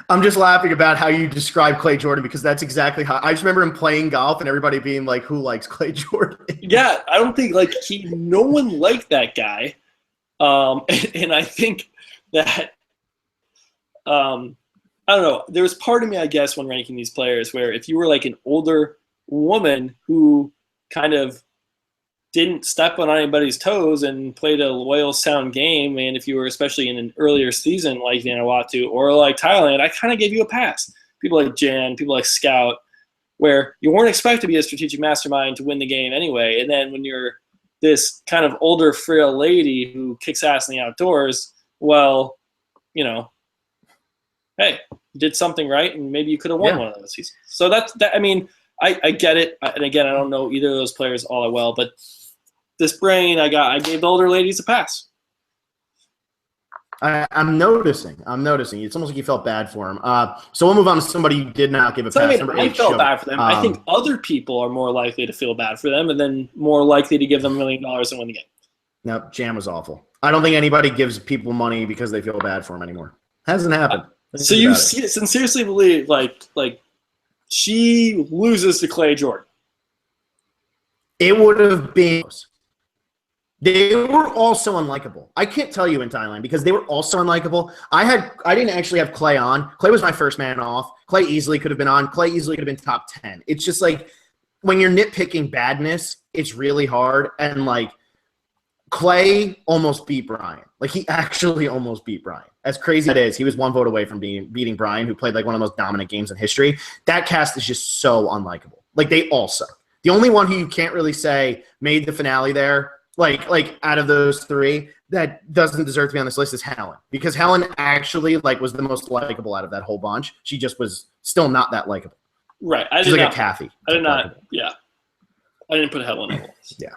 I'm just laughing about how you describe Clay Jordan because that's exactly how I just remember him playing golf and everybody being who likes Clay Jordan? Yeah, I don't think no one liked that guy. And I think that I don't know. There was part of me, I guess, when ranking these players where if you were an older woman who kind of didn't step on anybody's toes and played a loyal, sound game, and if you were especially in an earlier season like Vanuatu or like Thailand, I kind of gave you a pass. People like Jan, people like Scout, where you weren't expected to be a strategic mastermind to win the game anyway. And then when you're this kind of older, frail lady who kicks ass in the outdoors, well, you know, hey, you did something right, and maybe you could have won one of those seasons. So that. I mean, I get it. And again, I don't know either of those players all that well, but this brain I gave the older ladies a pass. I'm noticing. It's almost like you felt bad for him. So we'll move on to somebody you did not give a pass. I felt bad for them. I think other people are more likely to feel bad for them and then more likely to give them $1 million and win the game. No, Jam was awful. I don't think anybody gives people money because they feel bad for him anymore. Hasn't happened. So you sincerely believe like she loses to Clay Jordan? It would have been. They were all so unlikable. I can't tell you in Thailand because they were all so unlikable. I didn't actually have Clay on. Clay was my first man off. Clay easily could have been on. Clay easily could have been top 10. It's just like when you're nitpicking badness, it's really hard. And like Clay almost beat Brian. Like he actually almost beat Brian. As crazy as it is, he was one vote away from beating Brian, who played like one of the most dominant games in history. That cast is just so unlikable. Like they all suck. The only one who you can't really say made the finale there, like out of those three, that doesn't deserve to be on this list is Helen, because Helen actually like was the most likable out of that whole bunch. She just was still not that likable. Right. She's like a Kathy. I did not. Yeah. I didn't put Helen on the list. Yeah.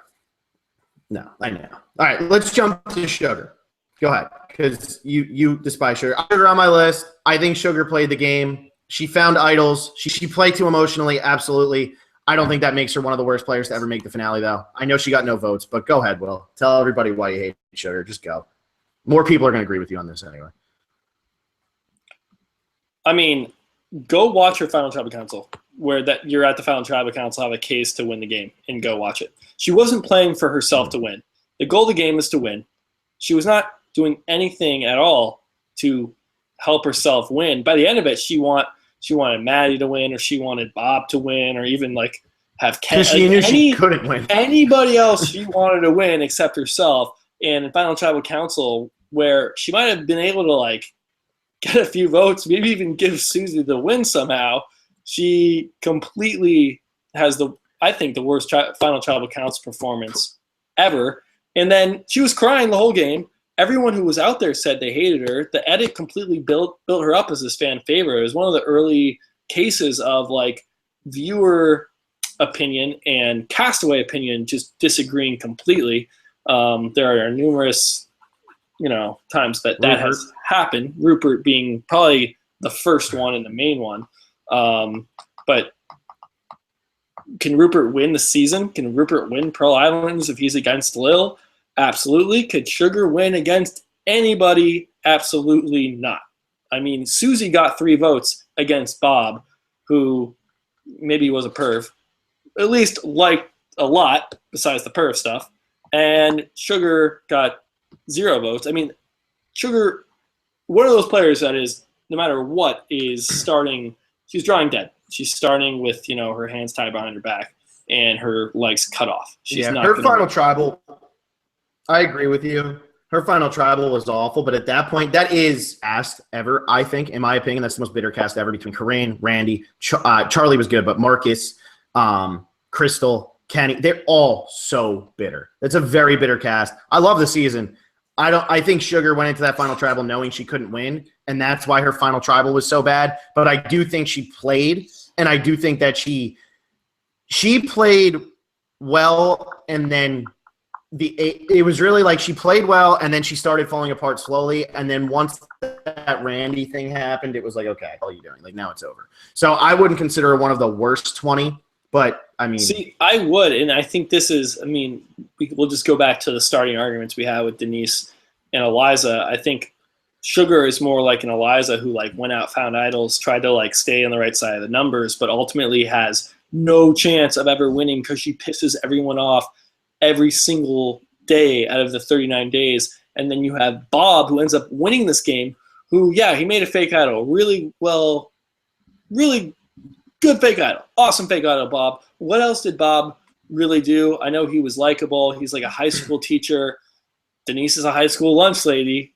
No, I know. All right, let's jump to Sugar. Go ahead, because you despise Sugar. Sugar on my list. I think Sugar played the game. She found idols. She played too emotionally. Absolutely. I don't think that makes her one of the worst players to ever make the finale, though. I know she got no votes, but go ahead, Will. Tell everybody why you hate Sugar. Just go. More people are going to agree with you on this anyway. I mean, go watch her Final Tribal Council, where that you're at the Final Tribal Council, have a case to win the game, and go watch it. She wasn't playing for herself to win. The goal of the game is to win. She was not doing anything at all to help herself win. By the end of it, she wanted Maddie to win, or she wanted Bob to win, or even like have Ken. She knew she couldn't win. Anybody else she wanted to win except herself. And in Final Tribal Council, where she might have been able to like get a few votes, maybe even give Susie the win somehow, she completely has I think the worst Final Tribal Council performance ever. And then she was crying the whole game. Everyone who was out there said they hated her. The edit completely built her up as this fan favorite. It was one of the early cases of like viewer opinion and castaway opinion just disagreeing completely. There are numerous, times that has happened. Rupert being probably the first one and the main one. But can Rupert win the season? Can Rupert win Pearl Islands if he's against Lil? Absolutely. Could Sugar win against anybody? Absolutely not. I mean, Susie got 3 votes against Bob, who maybe was a perv, at least liked a lot besides the perv stuff. And Sugar got 0 votes. I mean, Sugar, one of those players that is, no matter what, is starting, she's drawing dead. She's starting with, her hands tied behind her back and her legs cut off. She's not her final tribal. I agree with you. Her final tribal was awful, but at that point, that is asked ever, I think, in my opinion. That's the most bitter cast ever between Corinne, Randy, Charlie was good, but Marcus, Crystal, Kenny, they're all so bitter. It's a very bitter cast. I love the season. I think Sugar went into that final tribal knowing she couldn't win, and that's why her final tribal was so bad. But I do think she played, and I do think that she played well, and then it was really like she played well, and then she started falling apart slowly. And then once that Randy thing happened, it was like, okay, what are you doing? Like, now it's over. So I wouldn't consider her one of the worst 20, but I mean. See, I would, and I think this is, we'll just go back to the starting arguments we had with Denise and Eliza. I think Sugar is more like an Eliza who like went out, found idols, tried to like stay on the right side of the numbers, but ultimately has no chance of ever winning because she pisses everyone off every single day out of the 39 days. And then you have Bob, who ends up winning this game, who, he made a fake idol. Really good fake idol. Awesome fake idol, Bob. What else did Bob really do. I know he was likable. He's like a high school teacher. Denise is a high school lunch lady.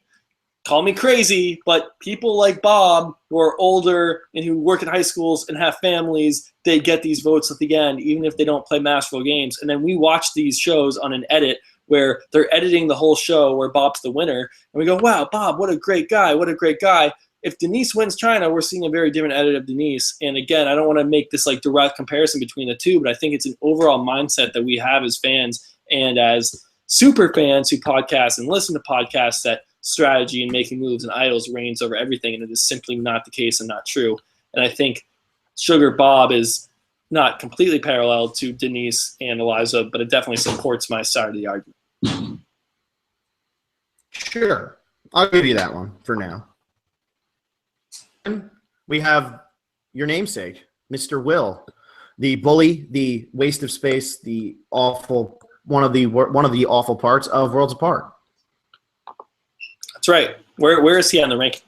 Call me crazy, but people like Bob who are older and who work in high schools and have families, they get these votes at the end, even if they don't play Mashville games. And then we watch these shows on an edit where they're editing the whole show where Bob's the winner. And we go, wow, Bob, what a great guy. What a great guy. If Denise wins China, we're seeing a very different edit of Denise. And again, I don't want to make this like direct comparison between the two, but I think it's an overall mindset that we have as fans and as super fans who podcast and listen to podcasts that strategy and making moves and idols reigns over everything, and it is simply not the case and not true. And I think Sugar Bob is not completely parallel to Denise and Eliza, but it definitely supports my side of the argument. Sure. I'll give you that one for now. We have your namesake, Mr. Will, the bully, the waste of space, the awful one of the awful parts of Worlds Apart. That's right. Where is he on the ranking?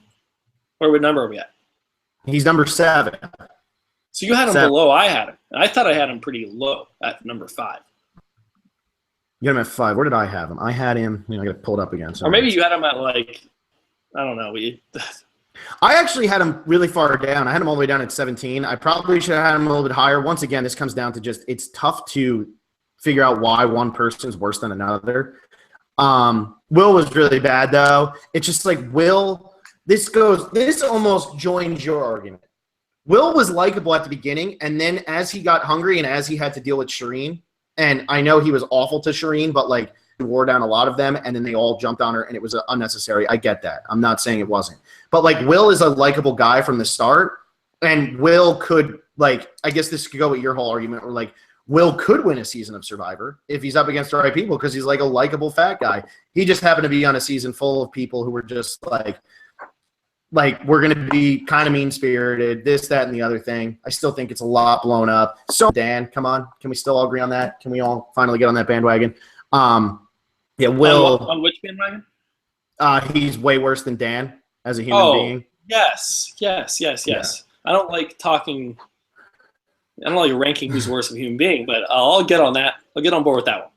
What number are we at? He's number 7. So you had him below I had him. I thought I had him pretty low at number 5. You had him at 5. Where did I have him? I had him. I got to pull it up again. Or maybe you had him at like, I don't know. I actually had him really far down. I had him all the way down at 17. I probably should have had him a little bit higher. Once again, this comes down to just it's tough to figure out why one person is worse than another. Will was really bad, though. It's just like Will, this almost joins your argument. Will was likable at the beginning, and then as he got hungry and as he had to deal with Shireen, and I know he was awful to Shireen, but like he wore down a lot of them, and then they all jumped on her, and it was unnecessary. I get that. I'm not saying it wasn't. But like Will is a likable guy from the start, and Will could, like, I guess this could go with your whole argument, where like Will could win a season of Survivor if he's up against the right people because he's like a likable fat guy. He just happened to be on a season full of people who were just like we're going to be kind of mean-spirited, this, that, and the other thing. I still think it's a lot blown up. So, Dan, come on. Can we still all agree on that? Can we all finally get on that bandwagon? Yeah, Will. On which bandwagon? He's way worse than Dan as a human being. Yes. Yeah. I don't like ranking who's worse of a human being, but I'll get on that. I'll get on board with that one.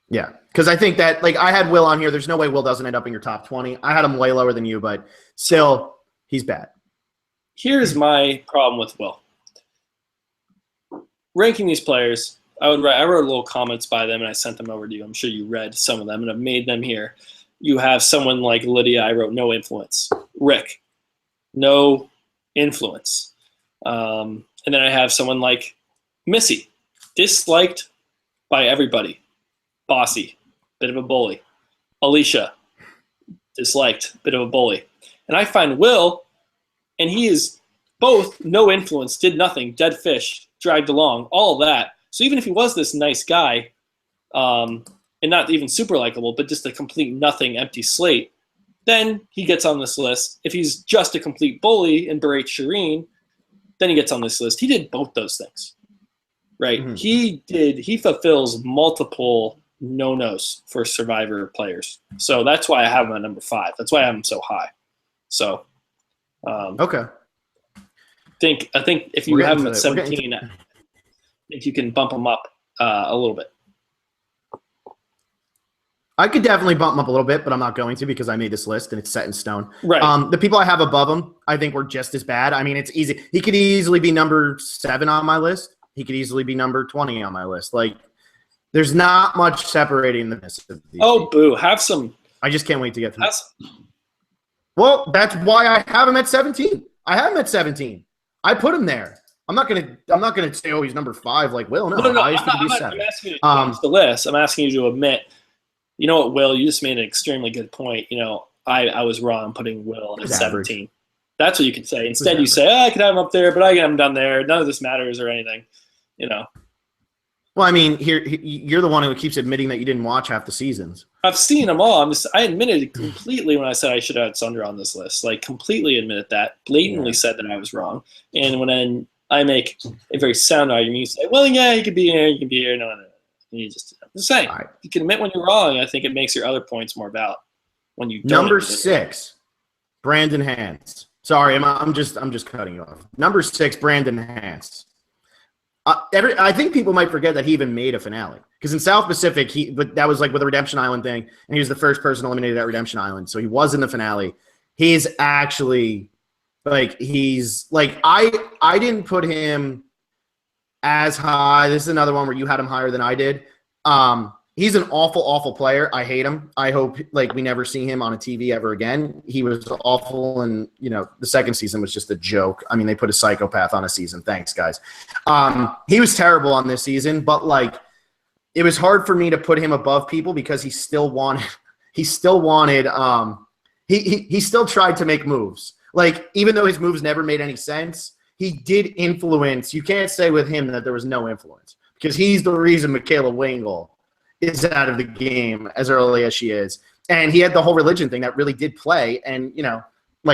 Yeah, because I think that, like, I had Will on here. There's no way Will doesn't end up in your top 20. I had him way lower than you, but still, he's bad. Here's my problem with Will. Ranking these players, I wrote little comments by them, and I sent them over to you. I'm sure you read some of them, and I've made them here. You have someone like Lydia. I wrote no influence. Rick, no influence. And then I have someone like Missy, disliked by everybody. Bossy, bit of a bully. Alicia, disliked, bit of a bully. And I find Will, and he is both no influence, did nothing, dead fish, dragged along, all of that. So even if he was this nice guy, and not even super likable, but just a complete nothing, empty slate, then he gets on this list. If he's just a complete bully and berates Shireen, then he gets on this list. He did both those things, right? Mm-hmm. He fulfills multiple no-nos for Survivor players. So that's why I have him at number 5. That's why I have him so high. So, okay. I think if you have him at 17, I think you can bump him up a little bit. I could definitely bump him up a little bit, but I'm not going to because I made this list and it's set in stone. Right. The people I have above him, I think were just as bad. I mean, it's easy. He could easily be number 7 on my list. He could easily be number 20 on my list. Like, there's not much separating the rest of these. Oh, boo. Have some. I just can't wait to get through. Well, that's why I have him at 17. I have him at 17. I put him there. I'm not gonna say, oh, he's number 5 like Will. No. I'm asking you to change the list. I'm asking you to admit. You know what, Will? You just made an extremely good point. You know, I was wrong putting Will at 17. That's what you could say. Instead, you say, I could have him up there, but I got him down there. None of this matters or anything. You know. Well, I mean, you're the one who keeps admitting that you didn't watch half the seasons. I've seen them all. I admitted completely when I said I should have had Sundar on this list. Like, completely admitted that. Blatantly said that I was wrong. And when I make a very sound argument, you say, well, yeah, you could be here, you can be here. No. You just saying. Right. You can admit when you're wrong. I think it makes your other points more valid. When you don't number 6, Brandon Hance. Sorry, I'm just cutting you off. Number 6, Brandon Hance. I think people might forget that he even made a finale because in South Pacific, but that was like with the Redemption Island thing, and he was the first person eliminated at Redemption Island, so he was in the finale. He's actually I didn't put him as high. This is another one where you had him higher than I did. He's an awful, awful player. I hate him. I hope we never see him on a TV ever again. He was awful, and the second season was just a joke. I mean, they put a psychopath on a season. Thanks, guys. He was terrible on this season, but it was hard for me to put him above people because he still wanted. He still tried to make moves. Even though his moves never made any sense, he did influence. You can't say with him that there was no influence because he's the reason Michaela Wingle is out of the game as early as she is. And he had the whole religion thing that really did play and,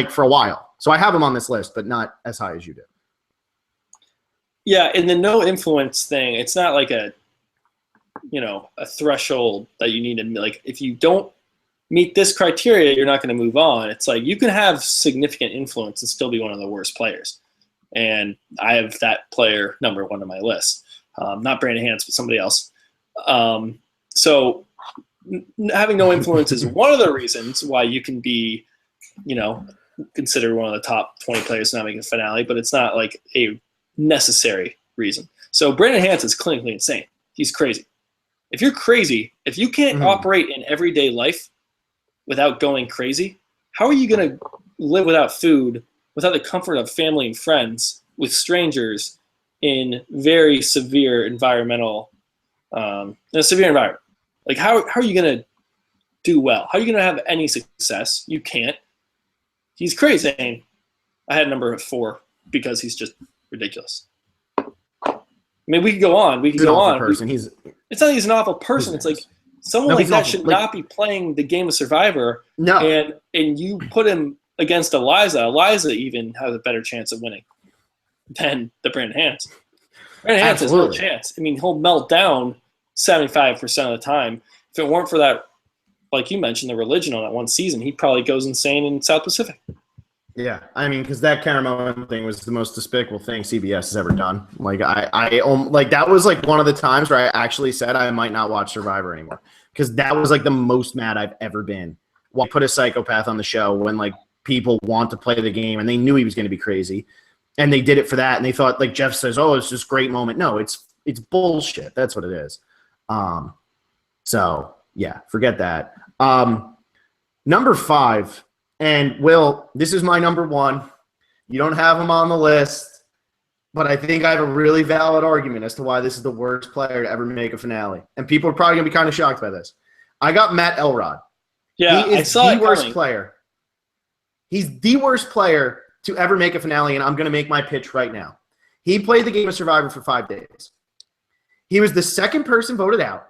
for a while. So I have him on this list, but not as high as you do. Yeah, and the no influence thing, it's not like a threshold that you need to, if you don't meet this criteria, you're not going to move on. It's you can have significant influence and still be one of the worst players. And I have that player number 1 on my list. Not Brandon Hantz, but somebody else. So having no influence is one of the reasons why you can be, considered one of the top 20 players not making the finale, but it's not a necessary reason. So Brandon Hantz is clinically insane. He's crazy. If you're crazy, if you can't operate in everyday life without going crazy, how are you going to live without food, without the comfort of family and friends, with strangers in very severe environmental in a severe environment? How are you going to do well? How are you going to have any success? You can't. He's crazy. I had number 4 because he's just ridiculous. I mean, we could go on. We could go on. Person. It's not he's an awful person. It's someone like that should not be playing the game of Survivor. No. And you put him against Eliza. Eliza even has a better chance of winning than the Brandon Hantz. Brandon Hantz has no chance. I mean, he'll melt down 75% of the time. If it weren't for that, like you mentioned, the religion on that one season, he probably goes insane in South Pacific. Yeah, I mean, because that Caramel thing was the most despicable thing CBS has ever done. That was one of the times where I actually said I might not watch Survivor anymore because that was the most mad I've ever been. Well, put a psychopath on the show when people want to play the game and they knew he was going to be crazy, and they did it for that, and they thought Jeff says, "Oh, it's this great moment." No, it's bullshit. That's what it is. So yeah, forget that. Number 5, and Will, this is my number 1. You don't have him on the list, but I think I have a really valid argument as to why this is the worst player to ever make a finale. And people are probably going to be kind of shocked by this. I got Matt Elrod. Yeah, he is the worst player. He's the worst player to ever make a finale, and I'm going to make my pitch right now. He played the game of Survivor for 5 days. He was the second person voted out.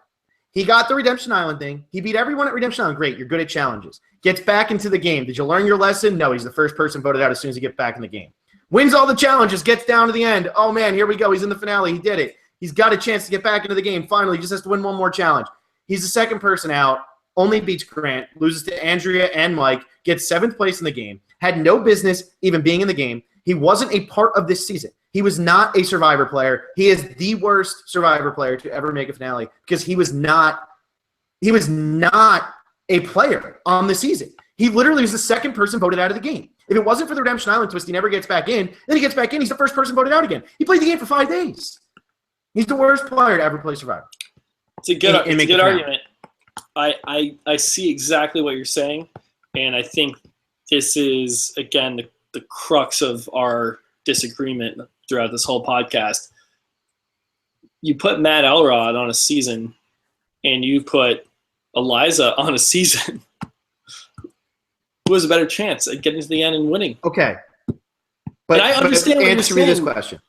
He got the Redemption Island thing. He beat everyone at Redemption Island. Great, you're good at challenges. Gets back into the game. Did you learn your lesson? No, he's the first person voted out as soon as he gets back in the game. Wins all the challenges, gets down to the end. Oh, man, here we go. He's in the finale. He did it. He's got a chance to get back into the game. Finally, he just has to win one more challenge. He's the second person out, only beats Grant, loses to Andrea and Mike, gets 7th place in the game, had no business even being in the game. He wasn't a part of this season. He was not a Survivor player. He is the worst Survivor player to ever make a finale because he was not a player on the season. He literally was the second person voted out of the game. If it wasn't for the Redemption Island twist, he never gets back in. Then he gets back in. He's the first person voted out again. He played the game for 5 days. He's the worst player to ever play Survivor. It's a good argument. I see exactly what you're saying, and I think this is, again, the crux of our disagreement throughout this whole podcast. You put Matt Elrod on a season, and you put Eliza on a season. Who has a better chance at getting to the end and winning? Okay. But I understand what answer me this question.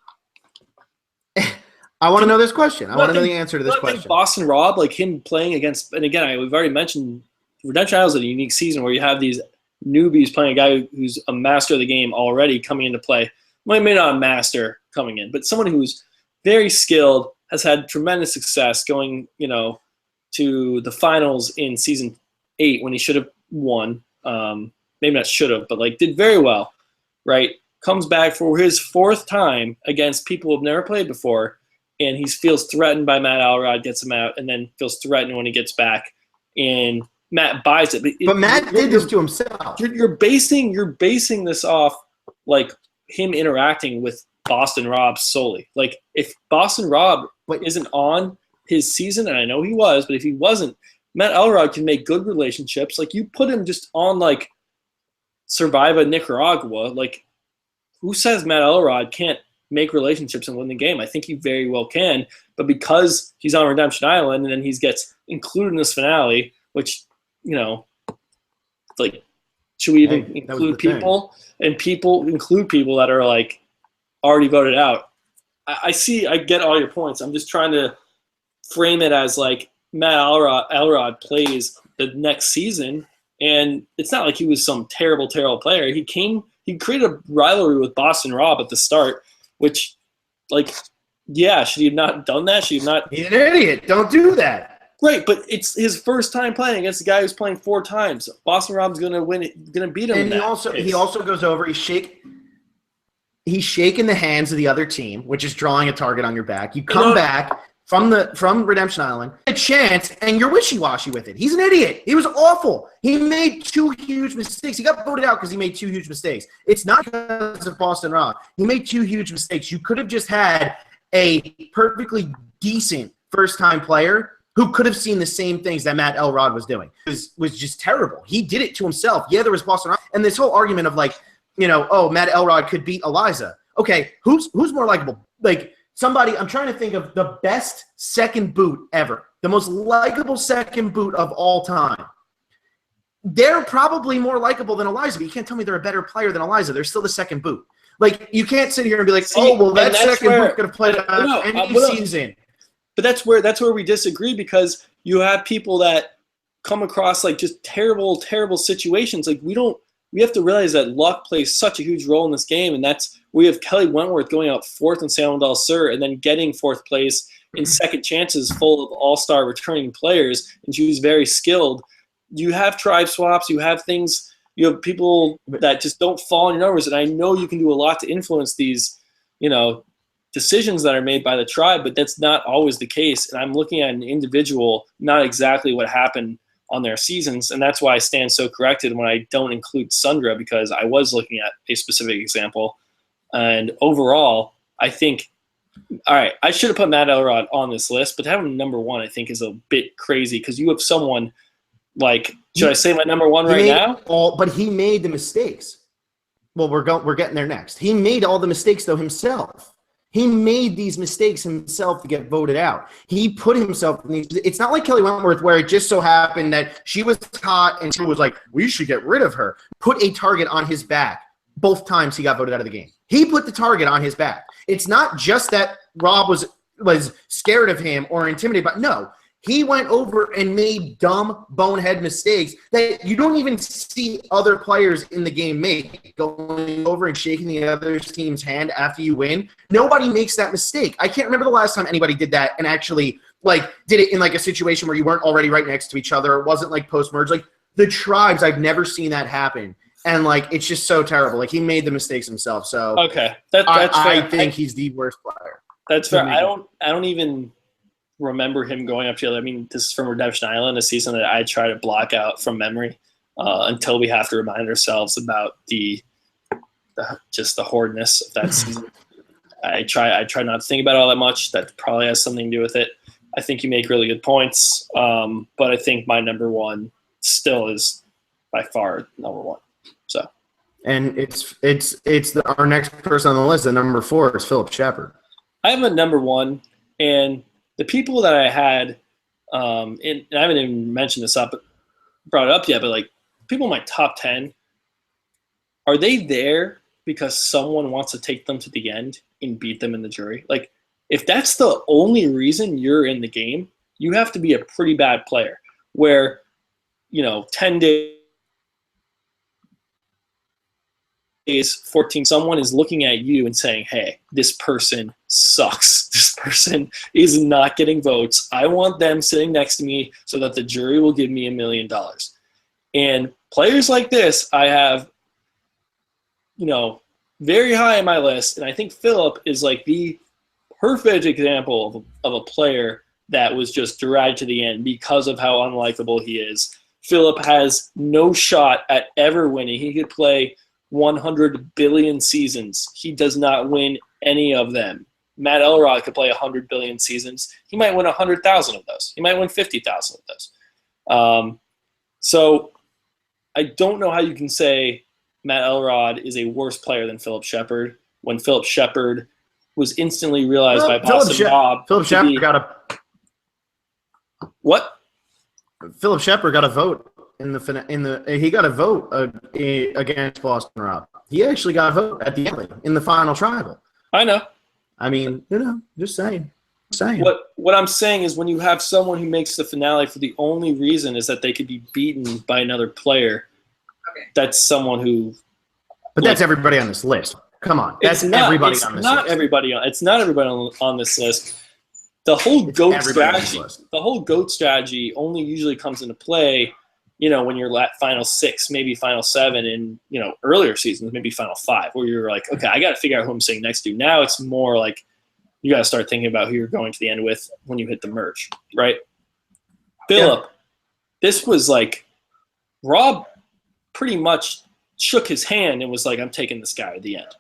I want to know this question. I want to know the answer to this question. Boston Rob, him playing against, and again, we've already mentioned Redemption Island is a unique season where you have these newbies playing a guy who's a master of the game already coming into play. Well, maybe not a master coming in, but someone who's very skilled, has had tremendous success going, to the finals in season 8 when he should have won. Maybe not should have, but did very well, right? Comes back for his 4th time against people who've never played before and he feels threatened by Matt Elrod, gets him out, and then feels threatened when he gets back, and Matt buys it. But Matt did this to himself. You're basing this off like him interacting with Boston Rob solely. Like if Boston Rob isn't on his season, and I know he was, but if he wasn't, Matt Elrod can make good relationships. Like you put him just on like Surviva Nicaragua. Like who says Matt Elrod can't make relationships and win the game? I think he very well can. But because he's on Redemption Island and then he gets included in this finale, which, you know, like, should we even include people? And people include people that are like already voted out. I get all your points. I'm just trying to frame it as like Matt Elrod plays the next season, and it's not like he was some terrible, terrible player. He created a rivalry with Boston Rob at the start, which, like, yeah, should he have not done that? Should he not? He's an idiot. Don't do that. Right, but it's his first time playing against a guy who's playing 4 times. Boston Rob's gonna beat him. And he also goes over. He's shaking the hands of the other team, which is drawing a target on your back. You come back from Redemption Island, a chance, and you're wishy-washy with it. He's an idiot. He was awful. He made 2 huge mistakes. He got voted out because he made 2 huge mistakes. It's not because of Boston Rob. He made 2 huge mistakes. You could have just had a perfectly decent first-time player who could have seen the same things that Matt Elrod was doing. It was just terrible. He did it to himself. Yeah, there was Boston Rob. And this whole argument of like, you know, oh, Matt Elrod could beat Eliza. Okay, who's more likable? Like somebody, I'm trying to think of the best second boot ever, the most likable second boot of all time. They're probably more likable than Eliza, but you can't tell me they're a better player than Eliza. They're still the second boot. Like you can't sit here and be like, oh, well, that second boot could have played any season. But that's where we disagree, because you have people that come across like just terrible, terrible situations. Like we have to realize that luck plays such a huge role in this game, and that's we have Kelly Wentworth going out 4th in San Juan del Sur and then getting 4th place in second chances full of all-star returning players, and she was very skilled. You have tribe swaps, you have things, you have people that just don't fall on your numbers, and I know you can do a lot to influence these, you know, decisions that are made by the tribe, but that's not always the case. And I'm looking at an individual, not exactly what happened on their seasons. And that's why I stand so corrected when I don't include Sundra, because I was looking at a specific example. And overall, I think, all right, I should have put Matt Elrod on this list, but to have him number 1, I think is a bit crazy, because you have someone like, should I say my number 1 right now? But he made the mistakes. Well, we're getting there next. He made all the mistakes though himself. He made these mistakes himself to get voted out. He put himself in these. It's not like Kelly Wentworth, where it just so happened that she was hot and she was like, we should get rid of her. Put a target on his back. Both times he got voted out of the game. He put the target on his back. It's not just that Rob was scared of him or intimidated, but no. He went over and made dumb bonehead mistakes that you don't even see other players in the game make. Going over and shaking the other team's hand after you win. Nobody makes that mistake. I can't remember the last time anybody did that and actually like did it in like a situation where you weren't already right next to each other. It wasn't like post-merge. Like the tribes, I've never seen that happen. And like it's just so terrible. Like he made the mistakes himself. So okay, that's fair. I think he's the worst player. That's fair. I don't even remember him going up to. I mean, this is from Redemption Island, a season that I try to block out from memory until we have to remind ourselves about the horridness of that season. I try not to think about it all that much. That probably has something to do with it. I think you make really good points, but I think my number 1 still is by far number 1. So, and our next person on the list. The number 4 is Philip Shepard. I have a number 1, and the people that I had, and I haven't even mentioned this brought it up yet, but like people in my top 10, are they there because someone wants to take them to the end and beat them in the jury? Like if that's the only reason you're in the game, you have to be a pretty bad player where, 10 days, 14, someone is looking at you and saying, hey, this person sucks. This person is not getting votes. I want them sitting next to me so that the jury will give me $1 million. And players like this, I have, very high on my list. And I think Philip is like the perfect example of a player that was just dragged to the end because of how unlikable he is. Philip has no shot at ever winning. He could play 100 billion seasons. He does not win any of them. Matt Elrod could play 100 billion seasons. He might win 100,000 of those. He might win 50,000 of those. So I don't know how you can say Matt Elrod is a worse player than Philip Shepherd when Philip Shepherd was instantly realized by Boston Rob. Philip Shepherd got a what? Philip Shepherd got a vote he got a vote against Boston Rob. He actually got a vote at the end in the final tribal. I know. I mean, just saying. What I'm saying is when you have someone who makes the finale for the only reason is that they could be beaten by another player, that's someone who. But that's everybody on this list. Come on, that's everybody on this list. It's not everybody on this list. The whole GOAT strategy. The whole GOAT strategy only usually comes into play, when you're at final 6, maybe final 7, and earlier seasons, maybe final 5, where you're like, okay, I got to figure out who I'm sitting next to. Now it's more like you got to start thinking about who you're going to the end with when you hit the merge, right? Philip, this was like Rob pretty much shook his hand and was like, I'm taking this guy at the end.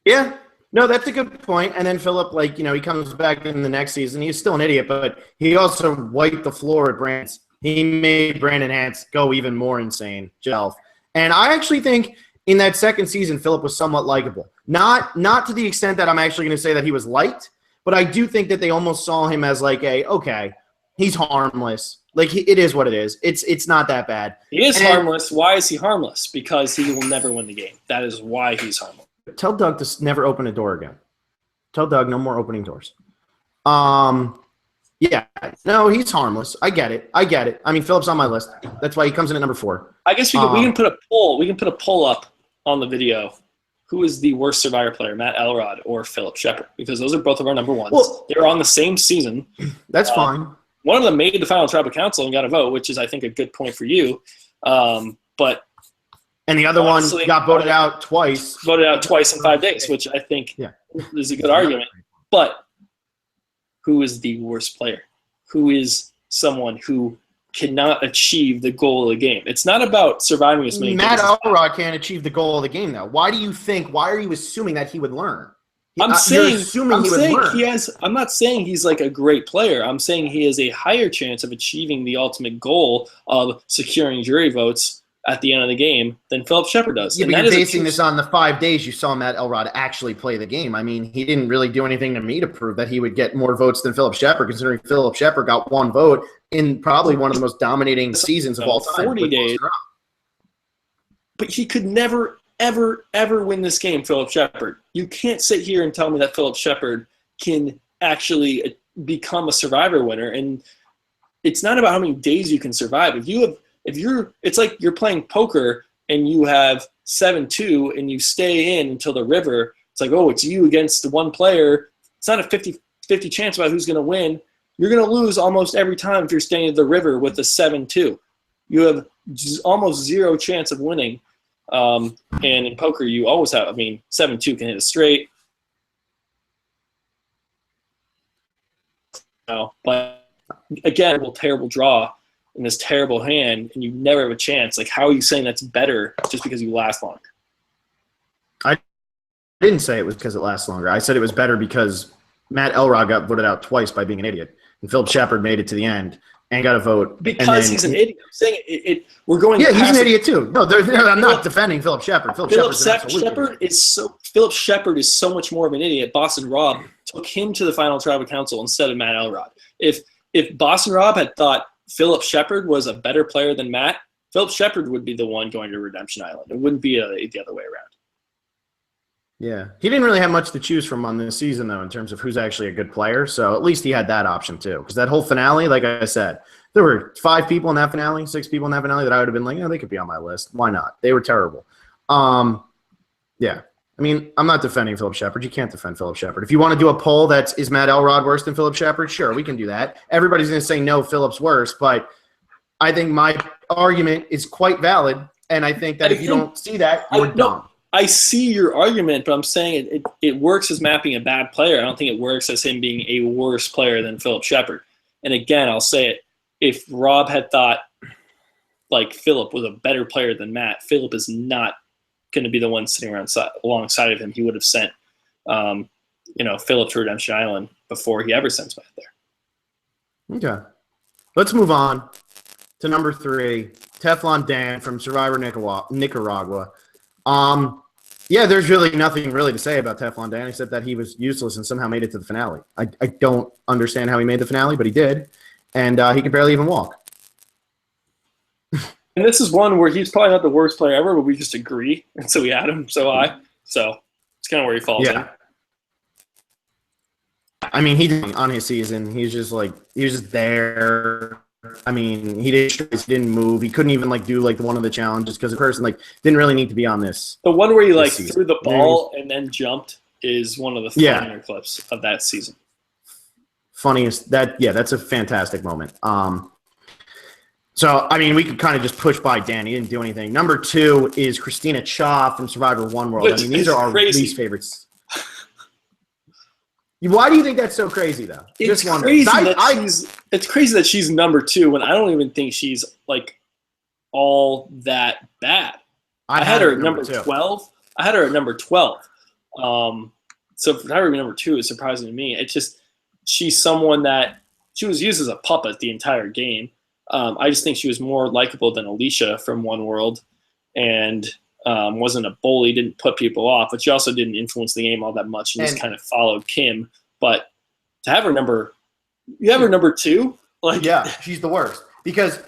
Yeah. No, that's a good point. And then Philip, he comes back in the next season. He's still an idiot, but he also wiped the floor at Brandon. He made Brandon Hance go even more insane, Jelf. And I actually think in that second season, Philip was somewhat likable. Not to the extent that I'm actually going to say that he was liked, but I do think that they almost saw him as okay, he's harmless. It is what it is. It's not that bad. He is harmless. Why is he harmless? Because he will never win the game. That is why he's harmless. Tell Doug to never open a door again. Tell Doug no more opening doors. Yeah. No, he's harmless. I get it. I mean, Philip's on my list. That's why he comes in at number 4. I guess we can put a poll. We can put a poll up on the video. Who is the worst Survivor player, Matt Elrod or Philip Shepherd? Because those are both of our number ones. Well, they're on the same season. That's fine. One of them made the final tribal council and got a vote, which is, I think, a good point for you. But and the other one got voted out twice. Voted out twice in 5 days, which I think is a good argument. But who is the worst player? Who is someone who cannot achieve the goal of the game? It's not about surviving as many Matt Elrod can't achieve the goal of the game, though. Why are you assuming that he would learn? I'm not saying he's like a great player. I'm saying he has a higher chance of achieving the ultimate goal of securing jury votes at the end of the game than Philip Shepherd does. Yeah, but you're basing this on the 5 days you saw Matt Elrod actually play the game. I mean, he didn't really do anything to me to prove that he would get more votes than Philip Shepherd, considering Philip Shepherd got 1 vote in probably one of the most dominating seasons of all time. 40 days. But he could never, ever, ever win this game, Philip Shepherd. You can't sit here and tell me that Philip Shepherd can actually become a Survivor winner. And it's not about how many days you can survive. It's like you're playing poker and you have 7-2 and you stay in until the river. It's like, it's you against the one player. It's not a 50-50 chance about who's going to win. You're going to lose almost every time if you're staying at the river with the 7-2. You have almost 0 chance of winning. And in poker, you always have, 7-2 can hit a straight. But again, a terrible draw in this terrible hand, and you never have a chance. Like, how are you saying that's better just because you last longer? I didn't say it was because it lasts longer. I said it was better because Matt Elrod got voted out twice by being an idiot, and Philip Shepherd made it to the end and got a vote. Because he's an idiot. I'm saying it we're going. Yeah, he's an idiot too. No, I'm not defending Philip Shepherd. Philip Shepherd is so much more of an idiot. Boston Rob took him to the final tribal council instead of Matt Elrod. If Boston Rob had thought Philip Shepherd was a better player than Matt, Philip Shepherd would be the one going to Redemption Island. It wouldn't be the other way around. Yeah. He didn't really have much to choose from on this season, though, in terms of who's actually a good player. So at least he had that option, too. Because that whole finale, like I said, there were 5 people in that finale, 6 people in that finale that I would have been like, they could be on my list. Why not? They were terrible. Yeah. I mean, I'm not defending Philip Shepherd. You can't defend Philip Shepherd. If you want to do a poll that's is Matt Elrod worse than Philip Shepherd, sure, we can do that. Everybody's going to say no, Philip's worse, but I think my argument is quite valid, and I think that if you don't see that, you're dumb. I see your argument, but I'm saying it works as mapping a bad player. I don't think it works as him being a worse player than Philip Shepard. And again, I'll say it. If Rob had thought like Philip was a better player than Matt, Philip is not going to be the one sitting around alongside of him. He would have sent, Philip to Redemption Island before he ever sends Matt there. Okay. Let's move on to number 3, Teflon Dan from Survivor Nicaragua. Yeah, there's really nothing really to say about Teflon Dan except that he was useless and somehow made it to the finale. I don't understand how he made the finale, but he did, and he could barely even walk. And this is one where he's probably not the worst player ever, but we just agree, and so we add him. So it's kind of where he falls in. I mean, he didn't on his season. He was just there. I mean, he didn't move. He couldn't even do one of the challenges because the person didn't really need to be on this. The one where he threw the ball and then jumped is one of the funnier clips of that season. Funniest that's a fantastic moment. So I mean, we could kind of just push by Dan. He didn't do anything. Number 2 is Christina Cha from Survivor One World. I mean, these are our least favorites. Why do you think that's so crazy, though? It's crazy it's crazy that she's number 2 when I don't even think she's all that bad. I had her at number 12. I had her at number 12. So for her to be number 2 is surprising to me. It's just she's someone that she was used as a puppet the entire game. I just think she was more likable than Alicia from One World, and wasn't a bully, didn't put people off, but she also didn't influence the game all that much and just kind of followed Kim. But to have her number 2, yeah, she's the worst because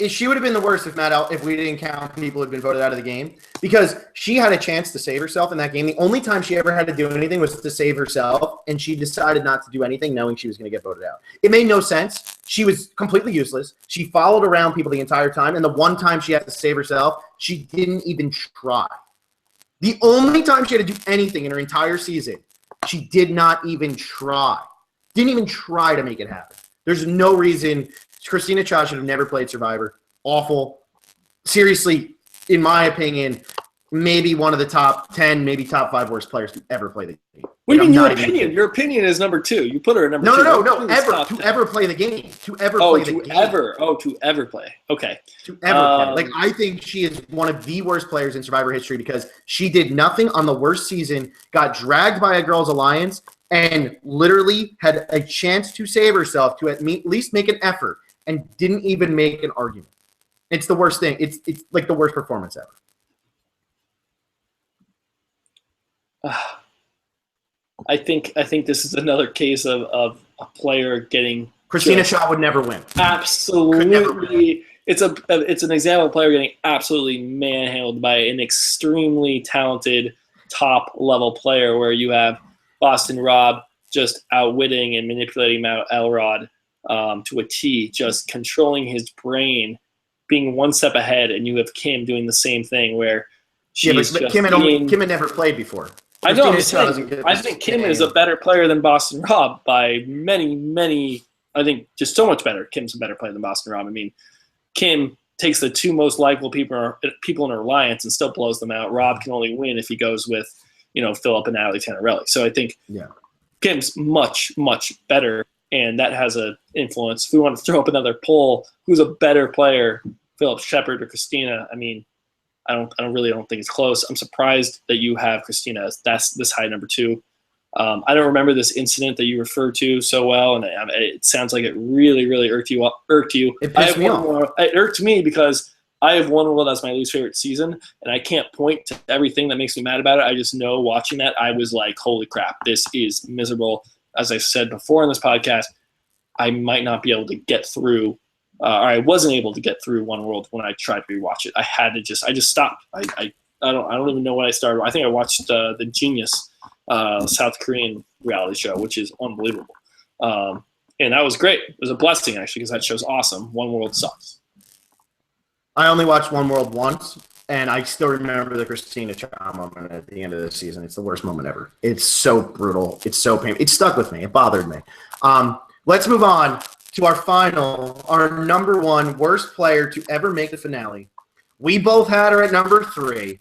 she would have been the worst if we didn't count people who had been voted out of the game, because she had a chance to save herself in that game. The only time she ever had to do anything was to save herself, and she decided not to do anything knowing she was going to get voted out. It made no sense. She was completely useless. She followed around people the entire time, and the one time she had to save herself, she didn't even try. The only time she had to do anything in her entire season, she did not even try. Didn't even try to make it happen. There's no reason. Christina Cha should have never played Survivor. Awful. Seriously, in my opinion, maybe one of the top 10, maybe top 5 worst players to ever play the game. What do you mean your opinion? Your opinion is number 2. You put her at number 2. No, ever play the game. To ever play the game. To ever play. Okay. To ever play. I think she is one of the worst players in Survivor history because she did nothing on the worst season, got dragged by a Girls Alliance, and literally had a chance to save herself, to at least make an effort, and didn't even make an argument. It's the worst thing. It's the worst performance ever. I think this is another case of a player getting. Christina Cha would never win. Absolutely, it's an example of a player getting absolutely manhandled by an extremely talented top level player, where you have Boston Rob just outwitting and manipulating Mount Elrod to a T, just controlling his brain, being one step ahead, and you have Kim doing the same thing where she's but Kim had never played before. I know. I think Kim is a better player than Boston Rob by many, many. I think just so much better. Kim's a better player than Boston Rob. I mean, Kim takes the 2 most likable people in her alliance and still blows them out. Rob can only win if he goes with, Philip and Natalie Tannerelli. So I think Kim's much, much better, and that has an influence. If we want to throw up another poll, who's a better player, Philip Shepard or Christina? I mean, I don't think it's close. I'm surprised that you have Christina. That's this high number 2. I don't remember this incident that you referred to so well, and it sounds like it really, really irked you. It pissed me off. It irked me because I have One World as my least favorite season, and I can't point to everything that makes me mad about it. I just know watching that, I was like, holy crap, this is miserable. As I said before in this podcast, I might not be able to get through. Or I wasn't able to get through One World when I tried to rewatch it. I just stopped. I don't even know when I started. I think I watched the Genius South Korean reality show, which is unbelievable. And that was great. It was a blessing, actually, because that show's awesome. One World sucks. I only watched One World once, and I still remember the Christina Cha moment at the end of the season. It's the worst moment ever. It's so brutal. It's so painful. It stuck with me. It bothered me. Let's move on to our number 1 worst player to ever make the finale. We both had her at number 3.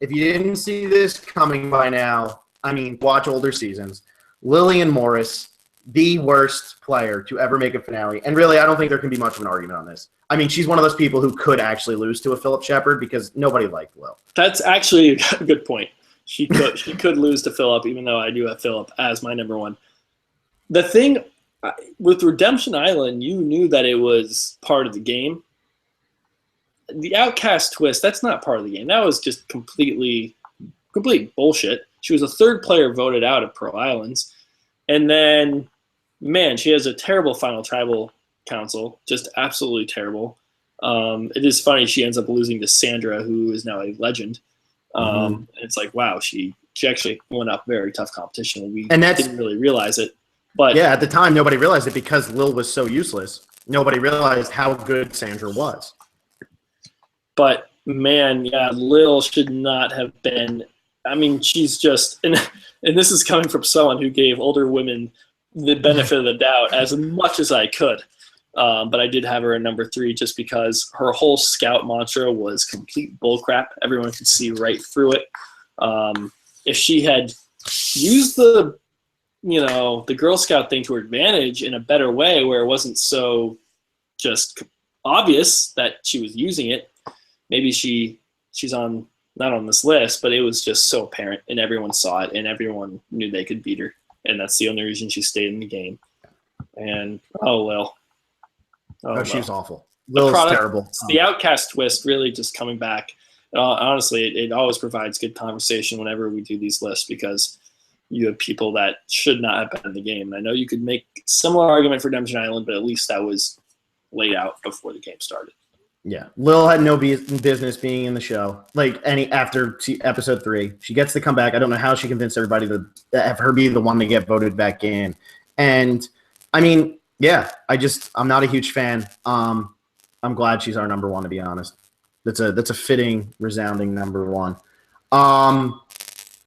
if you didn't see this coming by now, I mean, watch older seasons. Lillian Morris, the worst player to ever make a finale. And really, I don't think there can be much of an argument on this. I mean, she's one of those people who could actually lose to a Phillip Shepard because nobody liked Lil. That's actually a good point. She could lose to Phillip, even though I do have Phillip as my number one. The thing with Redemption Island, you knew that it was part of the game. The Outcast twist, that's not part of the game. That was just complete bullshit. She was a third player voted out of Pearl Islands. And then, man, she has a terrible final tribal council, just absolutely terrible. It is funny she ends up losing to Sandra, who is now a legend. It's like, wow, she actually went up very tough competition. We didn't really realize it. But yeah, at the time, nobody realized it because Lil was so useless. Nobody realized how good Sandra was. But, man, yeah, Lil should not have been. I mean, she's just – and this is coming from someone who gave older women the benefit of the doubt as much as I could. But I did have her at number 3 just because her whole scout mantra was complete bullcrap. Everyone could see right through it. If she had used the Girl Scout thing to her advantage in a better way where it wasn't so just obvious that she was using it, maybe she's not on this list, but it was just so apparent and everyone saw it and everyone knew they could beat her. And that's the only reason she stayed in the game. And, Lil. She was awful. Lil's terrible. The Outcast twist really just coming back. Honestly, it always provides good conversation whenever we do these lists because you have people that should not have been in the game. And I know you could make similar argument for Redemption Island, but at least that was laid out before the game started. Yeah, Lil had no business being in the show. After episode 3, she gets to come back. I don't know how she convinced everybody to have her be the one to get voted back in. And I mean, yeah, I'm not a huge fan. I'm glad she's our number 1, to be honest. That's a fitting, resounding number 1. All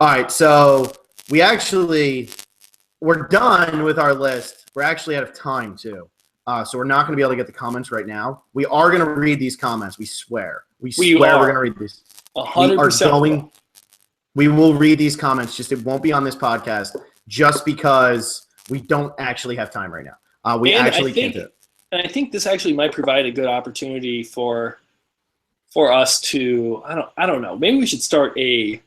right, so we're done with our list. We're actually out of time too. So we're not going to be able to get the comments right now. We are going to read these comments. We swear. We swear we're going to read these. 100%. We will read these comments. Just it won't be on this podcast just because we don't actually have time right now. Can't do it. And I think this actually might provide a good opportunity for us to I don't know. Maybe we should start a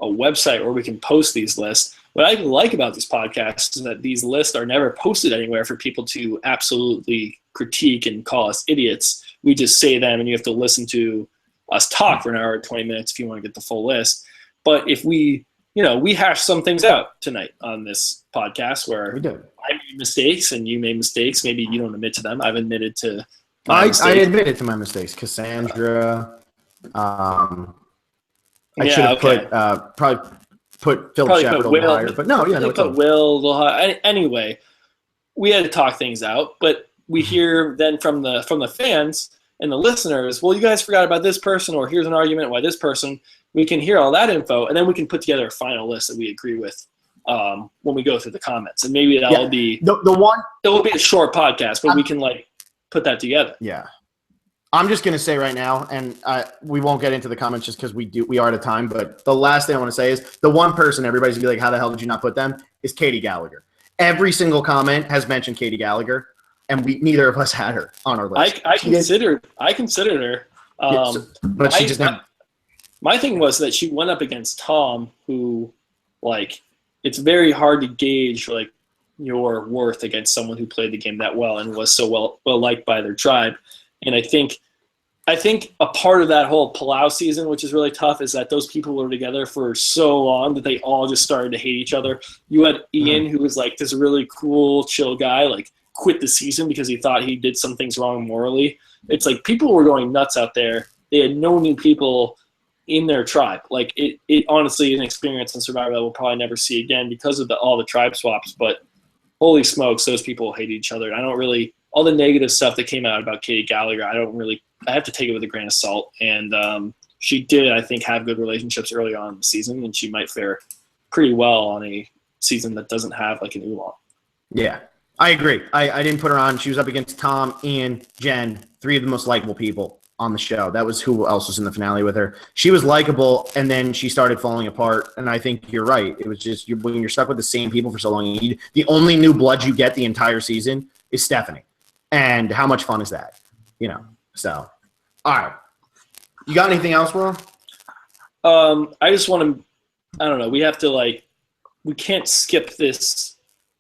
website where we can post these lists. What I like about this podcast is that these lists are never posted anywhere for people to absolutely critique and call us idiots. We just say them and you have to listen to us talk for an hour and 20 minutes if you want to get the full list. But if we hash some things out tonight on this podcast where I made mistakes and you made mistakes. Maybe you don't admit to them. I've admitted to my mistakes. I admitted to my mistakes. Cassandra. I should have put Phillip Shepard a little higher. But no, yeah. Put Will a little higher. Anyway, we had to talk things out. But we hear then from the fans and the listeners, well, you guys forgot about this person, or here's an argument why this person. We can hear all that info, and then we can put together a final list that we agree with when we go through the comments. And maybe that'll be the one. It will be a short podcast, but we can put that together. Yeah, I'm just gonna say right now, and we won't get into the comments just because we are out of time. But the last thing I want to say is the one person everybody's gonna be like, "How the hell did you not put them?" is Katie Gallagher. Every single comment has mentioned Katie Gallagher, and neither of us had her on our list. I considered her, but she just never. My thing was that she went up against Tom, who, it's very hard to gauge, your worth against someone who played the game that well and was so well liked by their tribe. And I think a part of that whole Palau season, which is really tough, is that those people were together for so long that they all just started to hate each other. You had Ian, who was this really cool, chill guy, quit the season because he thought he did some things wrong morally. It's people were going nuts out there. They had no new people in their tribe. It honestly an experience in Survivor that we'll probably never see again because of all the tribe swaps. But holy smokes, those people hate each other. I don't really – all the negative stuff that came out about Katie Gallagher, I have to take it with a grain of salt. And she did, I think, have good relationships early on in the season, and she might fare pretty well on a season that doesn't have an oolong. Yeah, I agree. I didn't put her on. She was up against Tom, Ian, Jen, 3 of the most likable people. on the show. That was who else was in the finale with her. She was likable, and then she started falling apart. And I think you're right. It was just when you're stuck with the same people for so long, the only new blood you get the entire season is Stephanie. And how much fun is that? So, all right. You got anything else, Will? I just want to, I don't know. We have to we can't skip this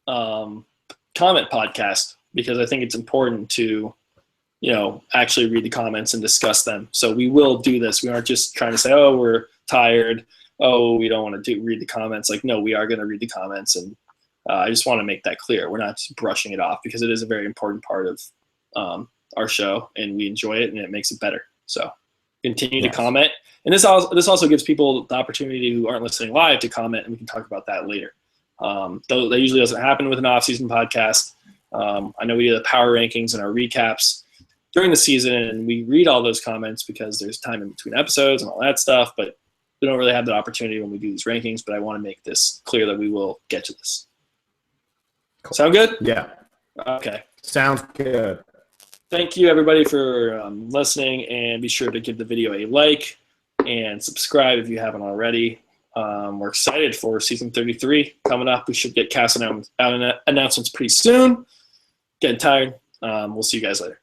comment podcast because I think it's important to, actually read the comments and discuss them. So we will do this. We aren't just trying to say, oh, we're tired. Oh, we don't want to read the comments. No, we are going to read the comments. And I just want to make that clear. We're not just brushing it off because it is a very important part of our show and we enjoy it and it makes it better. So continue to comment. And this also gives people the opportunity who aren't listening live to comment, and we can talk about that later. Though that usually doesn't happen with an off-season podcast. I know we do the power rankings and our recaps during the season, and we read all those comments because there's time in between episodes and all that stuff, but we don't really have that opportunity when we do these rankings, but I want to make this clear that we will get to this. Cool. Sound good? Yeah. Okay. Sounds good. Thank you, everybody, for listening, and be sure to give the video a like and subscribe if you haven't already. We're excited for season 33 coming up. We should get cast announcements pretty soon. Getting tired. We'll see you guys later.